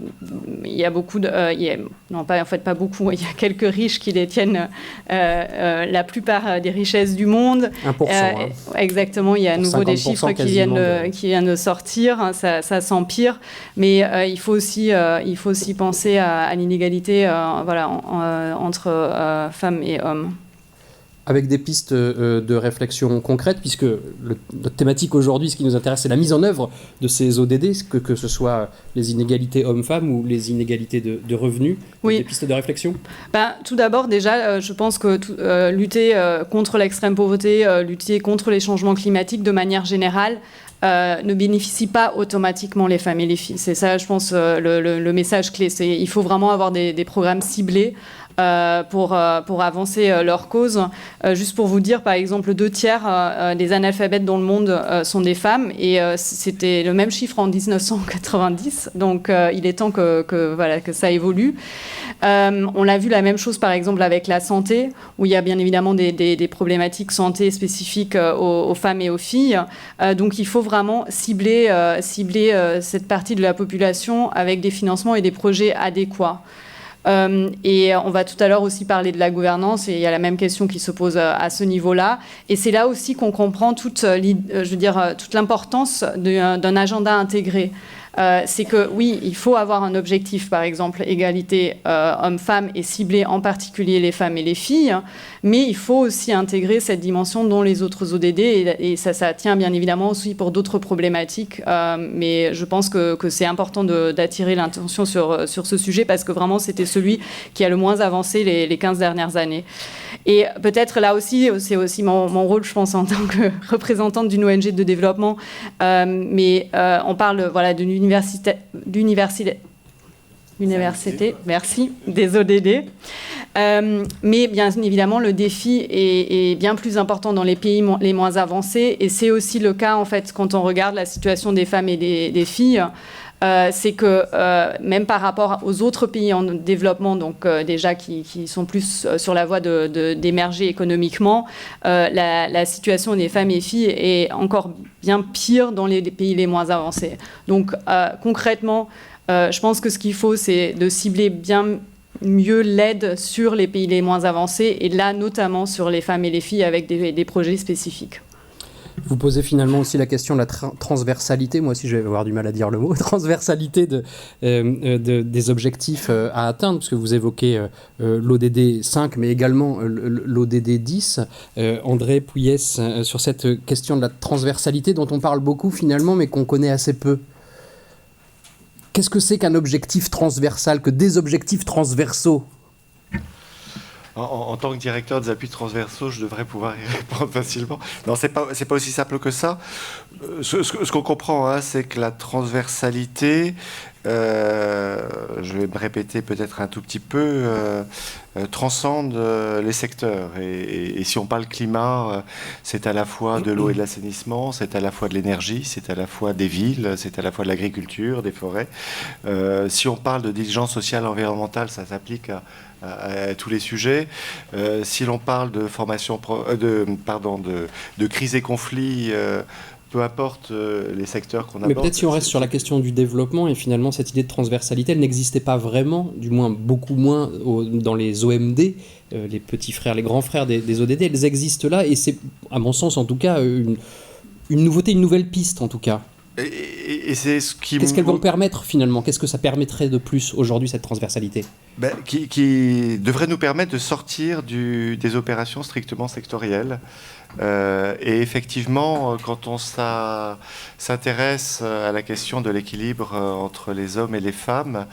y a beaucoup pas beaucoup, il y a quelques riches qui détiennent la plupart des richesses du monde. 1%. Exactement, il y a à nouveau des chiffres qui viennent de sortir, hein, ça s'empire, mais il faut aussi penser à l'inégalité entre femmes et hommes. Avec des pistes de réflexion concrètes, puisque notre thématique aujourd'hui, ce qui nous intéresse, c'est la mise en œuvre de ces ODD, que ce soit les inégalités hommes-femmes ou les inégalités de revenus. Oui. Des pistes de réflexion. Tout d'abord, déjà, je pense que lutter contre l'extrême pauvreté, lutter contre les changements climatiques de manière générale, ne bénéficie pas automatiquement les femmes et les filles. C'est ça, je pense, le message clé. Il faut vraiment avoir des programmes ciblés pour avancer leur cause. Juste pour vous dire, par exemple, 2/3 des analphabètes dans le monde sont des femmes, et c'était le même chiffre en 1990, donc il est temps que ça évolue. On l'a vu la même chose, par exemple, avec la santé, où il y a bien évidemment des problématiques santé spécifiques aux femmes et aux filles. Donc il faut vraiment cibler cette partie de la population avec des financements et des projets adéquats. Et on va tout à l'heure aussi parler de la gouvernance, et il y a la même question qui se pose à ce niveau-là. Et c'est là aussi qu'on comprend toute l'importance d'un agenda intégré. C'est que oui, il faut avoir un objectif, par exemple, égalité hommes-femmes, et cibler en particulier les femmes et les filles, mais il faut aussi intégrer cette dimension dans les autres ODD, et ça tient bien évidemment aussi pour d'autres problématiques, mais je pense que c'est important d'attirer l'attention sur ce sujet, parce que vraiment c'était celui qui a le moins avancé les 15 dernières années. Et peut-être là aussi, c'est aussi mon rôle, je pense, en tant que représentante d'une ONG de développement, mais on parle d'une université, merci, des ODD. Mais bien évidemment, le défi est bien plus important dans les pays les moins avancés, et c'est aussi le cas, en fait, quand on regarde la situation des femmes et des filles. c'est que même par rapport aux autres pays en développement, donc déjà qui sont plus sur la voie d'émerger économiquement, la situation des femmes et filles est encore bien pire dans les pays les moins avancés. Donc concrètement, je pense que ce qu'il faut, c'est de cibler bien mieux l'aide sur les pays les moins avancés, et là notamment sur les femmes et les filles avec des projets spécifiques. Vous posez finalement aussi la question de la transversalité, moi aussi je vais avoir du mal à dire le mot, transversalité des objectifs à atteindre, parce que vous évoquez l'ODD 5, mais également l'ODD 10. André Pouillès, sur cette question de la transversalité dont on parle beaucoup finalement, mais qu'on connaît assez peu. Qu'est-ce que c'est qu'un objectif transversal, que des objectifs transversaux ? En tant que directeur des appuis transversaux, je devrais pouvoir y répondre facilement. Non, c'est pas aussi simple que ça. Ce qu'on comprend, hein, c'est que la transversalité, je vais me répéter peut-être un tout petit peu, transcende les secteurs. Et si on parle climat, c'est à la fois de l'eau et de l'assainissement, c'est à la fois de l'énergie, c'est à la fois des villes, c'est à la fois de l'agriculture, des forêts. Si on parle de diligence sociale environnementale, ça s'applique à tous les sujets. Si l'on parle de formation, de crise et conflits, peu importe les secteurs qu'on aborde. Mais peut-être si on reste sur la question du développement, et finalement cette idée de transversalité, elle n'existait pas vraiment, du moins beaucoup moins dans les OMD, les petits frères, les grands frères des ODD, elles existent là, et c'est, à mon sens en tout cas, une nouveauté, une nouvelle piste en tout cas. Et c'est ce qui... Qu'est-ce qu'elles vont permettre finalement ? Qu'est-ce que ça permettrait de plus aujourd'hui, cette transversalité ? Qui devrait nous permettre de sortir des opérations strictement sectorielles. Et effectivement, quand on s'intéresse à la question de l'équilibre entre les hommes et les femmes,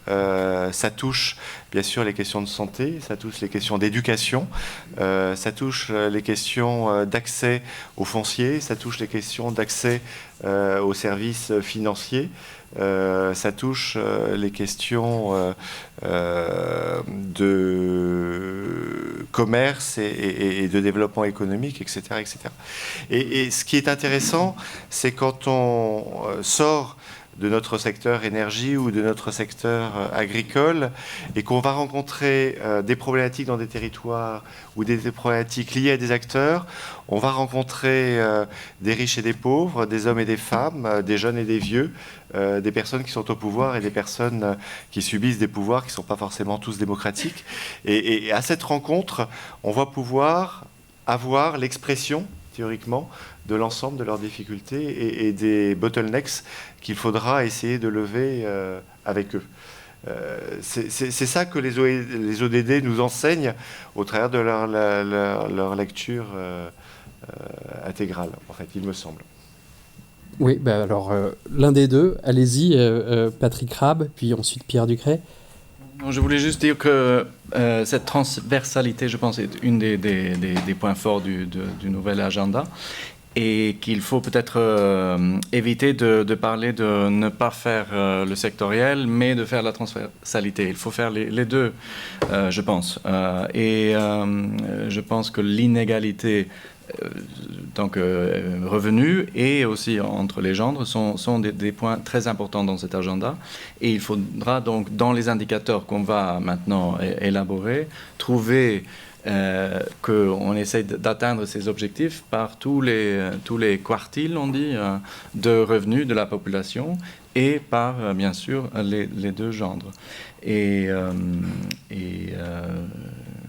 ça touche bien sûr les questions de santé, ça touche les questions d'éducation, ça touche les questions d'accès au foncier, ça touche les questions d'accès aux services financiers, ça touche les questions de commerce et de développement économique, etc. etc. Et ce qui est intéressant, c'est quand on sort de notre secteur énergie ou de notre secteur agricole, et qu'on va rencontrer des problématiques dans des territoires ou des problématiques liées à des acteurs, on va rencontrer des riches et des pauvres, des hommes et des femmes, des jeunes et des vieux, des personnes qui sont au pouvoir et des personnes qui subissent des pouvoirs qui ne sont pas forcément tous démocratiques. Et à cette rencontre, on va pouvoir avoir l'expression, théoriquement, de l'ensemble de leurs difficultés et des bottlenecks qu'il faudra essayer de lever avec eux. C'est ça que les ODD nous enseignent au travers de leur lecture intégrale, en fait, il me semble. Oui, alors l'un des deux, allez-y, Patrick Rabe, puis ensuite Pierre Ducret. Je voulais juste dire que cette transversalité, je pense, est une des points forts du nouvel agenda, et qu'il faut peut-être éviter de parler de ne pas faire le sectoriel, mais de faire la transversalité. Il faut faire les deux, je pense. Je pense que l'inégalité donc revenus et aussi entre les genres sont des points très importants dans cet agenda, et il faudra donc dans les indicateurs qu'on va maintenant élaborer trouver qu'on essaie d'atteindre ces objectifs par tous les quartiles, on dit, de revenus de la population, et par bien sûr les deux genres, et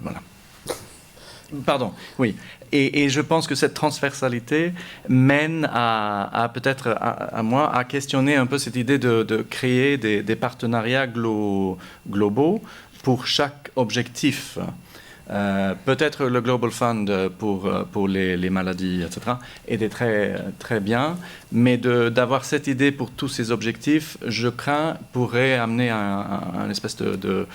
voilà. Pardon, oui. Et je pense que cette transversalité mène à peut-être à moi à questionner un peu cette idée de créer des partenariats globaux pour chaque objectif. Peut-être le Global Fund pour les maladies, etc., était très, très bien, mais d'avoir cette idée pour tous ces objectifs, je crains, pourrait amener un espèce de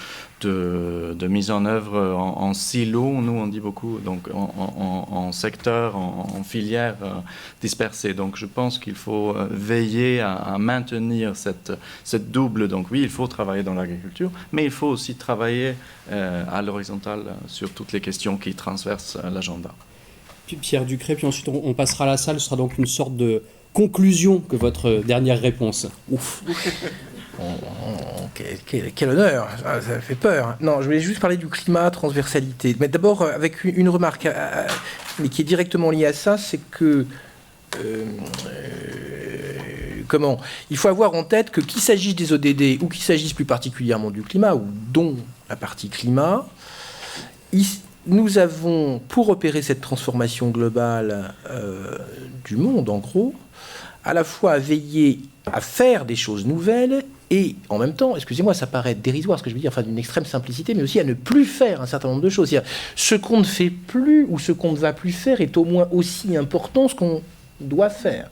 mise en œuvre en silo, nous on dit beaucoup, donc en secteur, en filière dispersée. Donc je pense qu'il faut veiller à maintenir cette double. Donc oui, il faut travailler dans l'agriculture, mais il faut aussi travailler à l'horizontale sur toutes les questions qui transversent l'agenda. Puis Pierre Ducret, puis ensuite on passera à la salle, ce sera donc une sorte de conclusion que votre dernière réponse. Ouf. Quel honneur, ça fait peur. Non, je voulais juste parler du climat, transversalité. Mais d'abord, avec une remarque, mais qui est directement liée à ça, c'est que... il faut avoir en tête que qu'il s'agisse des ODD ou qu'il s'agisse plus particulièrement du climat, ou dont la partie climat, nous avons, pour opérer cette transformation globale du monde, en gros, à la fois à veiller à faire des choses nouvelles et en même temps, excusez-moi, ça paraît dérisoire ce que je veux dire, enfin d'une extrême simplicité, mais aussi à ne plus faire un certain nombre de choses. C'est-à-dire, ce qu'on ne fait plus ou ce qu'on ne va plus faire est au moins aussi important que ce qu'on doit faire.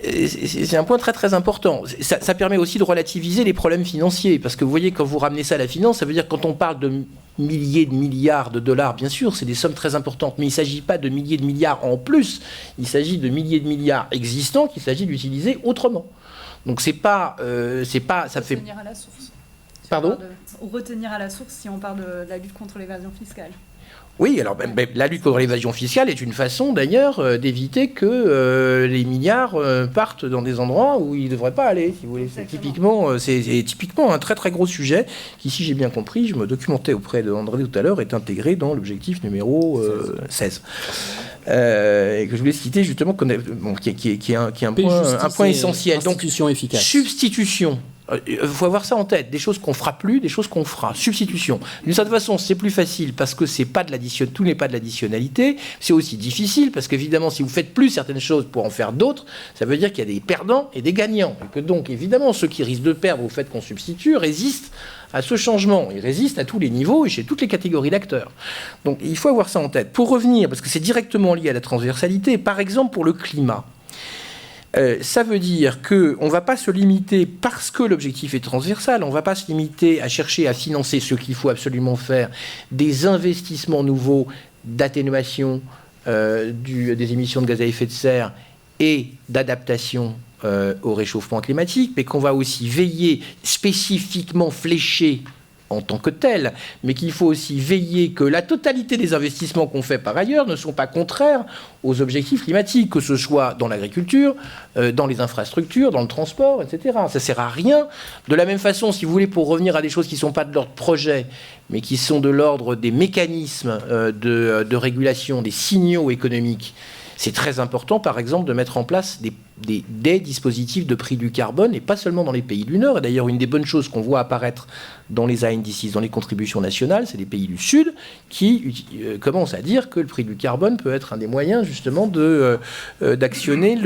C'est un point très très important. Ça permet aussi de relativiser les problèmes financiers, parce que vous voyez, quand vous ramenez ça à la finance, ça veut dire que quand on parle de milliers de milliards de dollars, bien sûr, c'est des sommes très importantes, mais il ne s'agit pas de milliers de milliards en plus, il s'agit de milliers de milliards existants qu'il s'agit d'utiliser autrement. Donc c'est pas, ça fait... Retenir à la source. Pardon ? Retenir à la source si on parle de la lutte contre l'évasion fiscale. Oui, alors la lutte contre l'évasion fiscale est une façon d'ailleurs d'éviter que les milliards partent dans des endroits où ils ne devraient pas aller, si vous voulez. C'est typiquement un très très gros sujet qui, si j'ai bien compris, je me documentais auprès de André tout à l'heure, est intégré dans l'objectif numéro 16. Et que je voulais citer justement, qui est un point essentiel. Donc, efficace. Substitution. Il faut avoir ça en tête, des choses qu'on fera plus, des choses qu'on fera. Substitution. D'une certaine façon, c'est plus facile parce que tout n'est pas de l'additionnalité. C'est aussi difficile parce qu'évidemment, si vous faites plus certaines choses pour en faire d'autres, ça veut dire qu'il y a des perdants et des gagnants. Et que donc, évidemment, ceux qui risquent de perdre au fait qu'on substitue résistent à ce changement. Ils résistent à tous les niveaux et chez toutes les catégories d'acteurs. Donc, il faut avoir ça en tête. Pour revenir, parce que c'est directement lié à la transversalité, par exemple pour le climat. Ça veut dire qu'on ne va pas se limiter, parce que l'objectif est transversal, on ne va pas se limiter à chercher à financer ce qu'il faut absolument faire, des investissements nouveaux d'atténuation des émissions de gaz à effet de serre et d'adaptation au réchauffement climatique, mais qu'on va aussi veiller spécifiquement flécher en tant que tel, mais qu'il faut aussi veiller que la totalité des investissements qu'on fait par ailleurs ne sont pas contraires aux objectifs climatiques, que ce soit dans l'agriculture, dans les infrastructures, dans le transport, etc. Ça ne sert à rien. De la même façon, si vous voulez, pour revenir à des choses qui ne sont pas de l'ordre projet, mais qui sont de l'ordre des mécanismes de régulation, des signaux économiques, c'est très important, par exemple, de mettre en place des dispositifs de prix du carbone, et pas seulement dans les pays du Nord. Et d'ailleurs, une des bonnes choses qu'on voit apparaître dans les ANDCs, dans les contributions nationales, c'est les pays du Sud qui commencent à dire que le prix du carbone peut être un des moyens, justement, d'actionner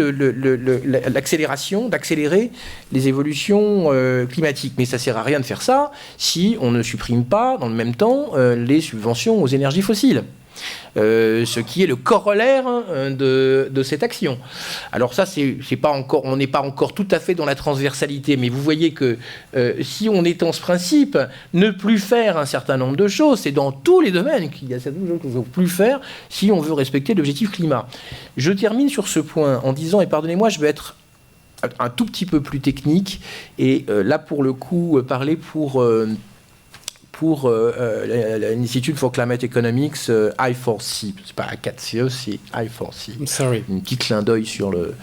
l'accélération, d'accélérer les évolutions climatiques. Mais ça ne sert à rien de faire ça si on ne supprime pas, dans le même temps, les subventions aux énergies fossiles. Ce qui est le corollaire de cette action. Alors ça, on n'est pas encore tout à fait dans la transversalité, mais vous voyez que si on étend ce principe, ne plus faire un certain nombre de choses, c'est dans tous les domaines qu'il y a certaines choses qu'on ne veut plus faire si on veut respecter l'objectif climat. Je termine sur ce point en disant, et pardonnez-moi, je vais être un tout petit peu plus technique, et là pour le coup, parler pour l'Institute for Climate Economics, I4C. C'est pas A4CE, c'est I4C. Sorry. Un petit clin d'œil sur le...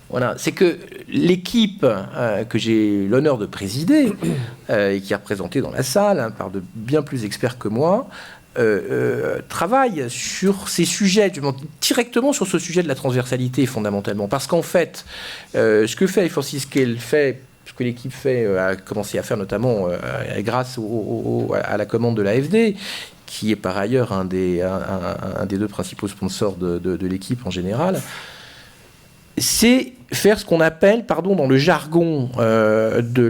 Voilà, c'est que l'équipe que j'ai l'honneur de présider, et qui est représentée dans la salle par de bien plus experts que moi, travaille sur ces sujets, directement sur ce sujet de la transversalité fondamentalement. Parce qu'en fait, ce que fait I4C, ce que l'équipe a commencé à faire notamment grâce à la commande de l'AFD, qui est par ailleurs un des deux principaux sponsors de l'équipe en général, c'est faire ce qu'on appelle, dans le jargon de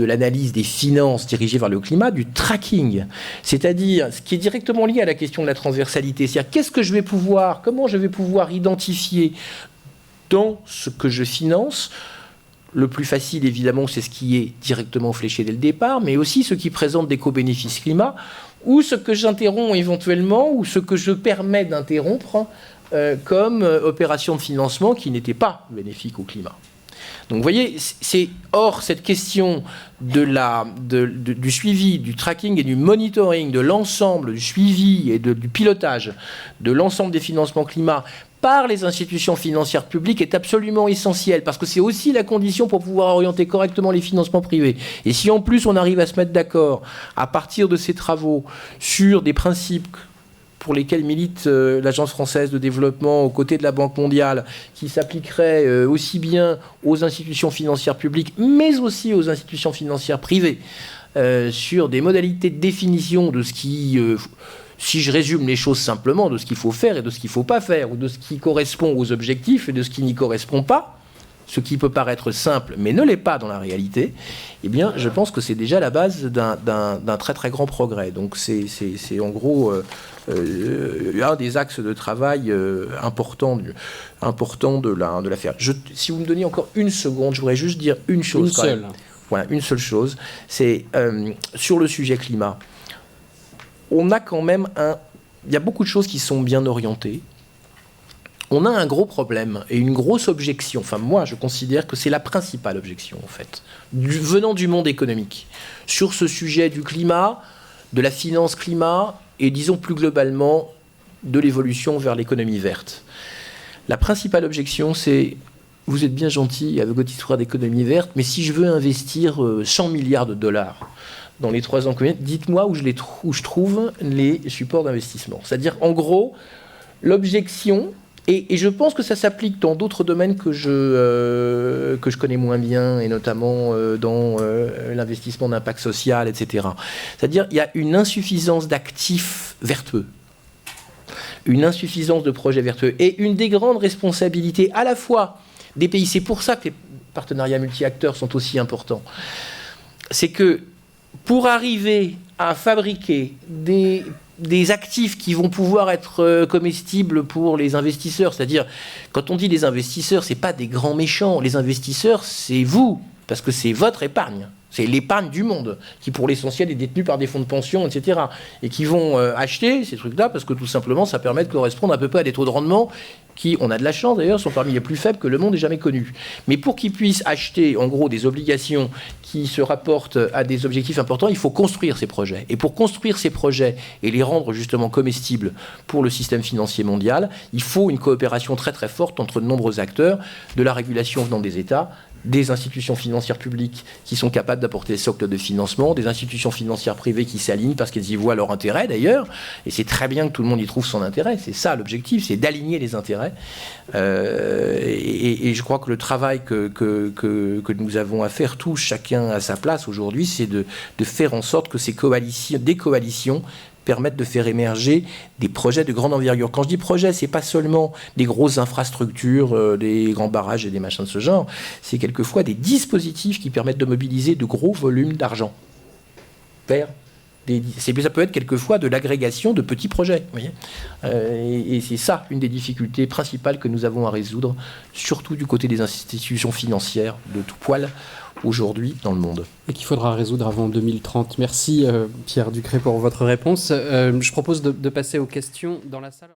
l'analyse des finances dirigées vers le climat, du tracking. C'est-à-dire, ce qui est directement lié à la question de la transversalité. C'est-à-dire, comment je vais pouvoir identifier dans ce que je finance. Le plus facile, évidemment, c'est ce qui est directement fléché dès le départ, mais aussi ce qui présente des co-bénéfices climat, ou ce que j'interromps éventuellement, ou ce que je permets d'interrompre comme opération de financement qui n'était pas bénéfique au climat. Donc vous voyez, cette question du suivi, du tracking et du monitoring de l'ensemble du suivi et du pilotage de l'ensemble des financements climat par les institutions financières publiques est absolument essentiel, parce que c'est aussi la condition pour pouvoir orienter correctement les financements privés. Et si en plus on arrive à se mettre d'accord à partir de ces travaux sur des principes pour lesquels milite l'Agence française de développement aux côtés de la Banque mondiale, qui s'appliquerait aussi bien aux institutions financières publiques, mais aussi aux institutions financières privées, sur des modalités de définition de ce qui... si je résume les choses simplement, de ce qu'il faut faire et de ce qu'il ne faut pas faire, ou de ce qui correspond aux objectifs et de ce qui n'y correspond pas, ce qui peut paraître simple, mais ne l'est pas dans la réalité, eh bien, je pense que c'est déjà la base d'un très très grand progrès. Donc c'est en gros un des axes de travail importants de l'affaire. Si vous me donniez encore une seconde, je voudrais juste dire une chose. Une seule. Voilà, une seule chose. C'est sur le sujet climat. On a quand même il y a beaucoup de choses qui sont bien orientées. On a un gros problème et une grosse objection. Enfin, moi, je considère que c'est la principale objection, en fait, venant du monde économique, sur ce sujet du climat, de la finance climat et, disons plus globalement, de l'évolution vers l'économie verte. La principale objection, c'est vous êtes bien gentil avec votre histoire d'économie verte, mais si je veux investir 100 milliards de dollars dans les 3 ans qui viennent, dites-moi où je trouve les supports d'investissement. C'est-à-dire, en gros, l'objection, et je pense que ça s'applique dans d'autres domaines que je connais moins bien, et notamment dans l'investissement d'impact social, etc. C'est-à-dire, il y a une insuffisance d'actifs vertueux, une insuffisance de projets vertueux, et une des grandes responsabilités à la fois des pays, c'est pour ça que les partenariats multi-acteurs sont aussi importants, c'est que pour arriver à fabriquer des actifs qui vont pouvoir être comestibles pour les investisseurs, c'est-à-dire, quand on dit les investisseurs, c'est pas des grands méchants, les investisseurs, c'est vous, parce que c'est votre épargne. C'est l'épargne du monde, qui pour l'essentiel est détenue par des fonds de pension, etc. Et qui vont acheter ces trucs-là parce que tout simplement ça permet de correspondre à peu près à des taux de rendement qui, on a de la chance d'ailleurs, sont parmi les plus faibles que le monde ait jamais connus. Mais pour qu'ils puissent acheter en gros des obligations qui se rapportent à des objectifs importants, il faut construire ces projets. Et pour construire ces projets et les rendre justement comestibles pour le système financier mondial, il faut une coopération très très forte entre de nombreux acteurs, de la régulation venant des États, des institutions financières publiques qui sont capables d'apporter des socles de financement, des institutions financières privées qui s'alignent parce qu'elles y voient leur intérêt d'ailleurs, et c'est très bien que tout le monde y trouve son intérêt, c'est ça l'objectif, c'est d'aligner les intérêts, et je crois que le travail que nous avons à faire tous, chacun à sa place aujourd'hui, c'est de faire en sorte que ces coalitions permettent de faire émerger des projets de grande envergure. Quand je dis projet, c'est pas seulement des grosses infrastructures, des grands barrages et des machins de ce genre, c'est quelquefois des dispositifs qui permettent de mobiliser de gros volumes d'argent. Ça peut être quelquefois de l'agrégation de petits projets. Vous voyez, et c'est ça une des difficultés principales que nous avons à résoudre, surtout du côté des institutions financières de tout poil, aujourd'hui dans le monde. Et qu'il faudra résoudre avant 2030. Merci Pierre Ducret pour votre réponse. Je propose de passer aux questions dans la salle.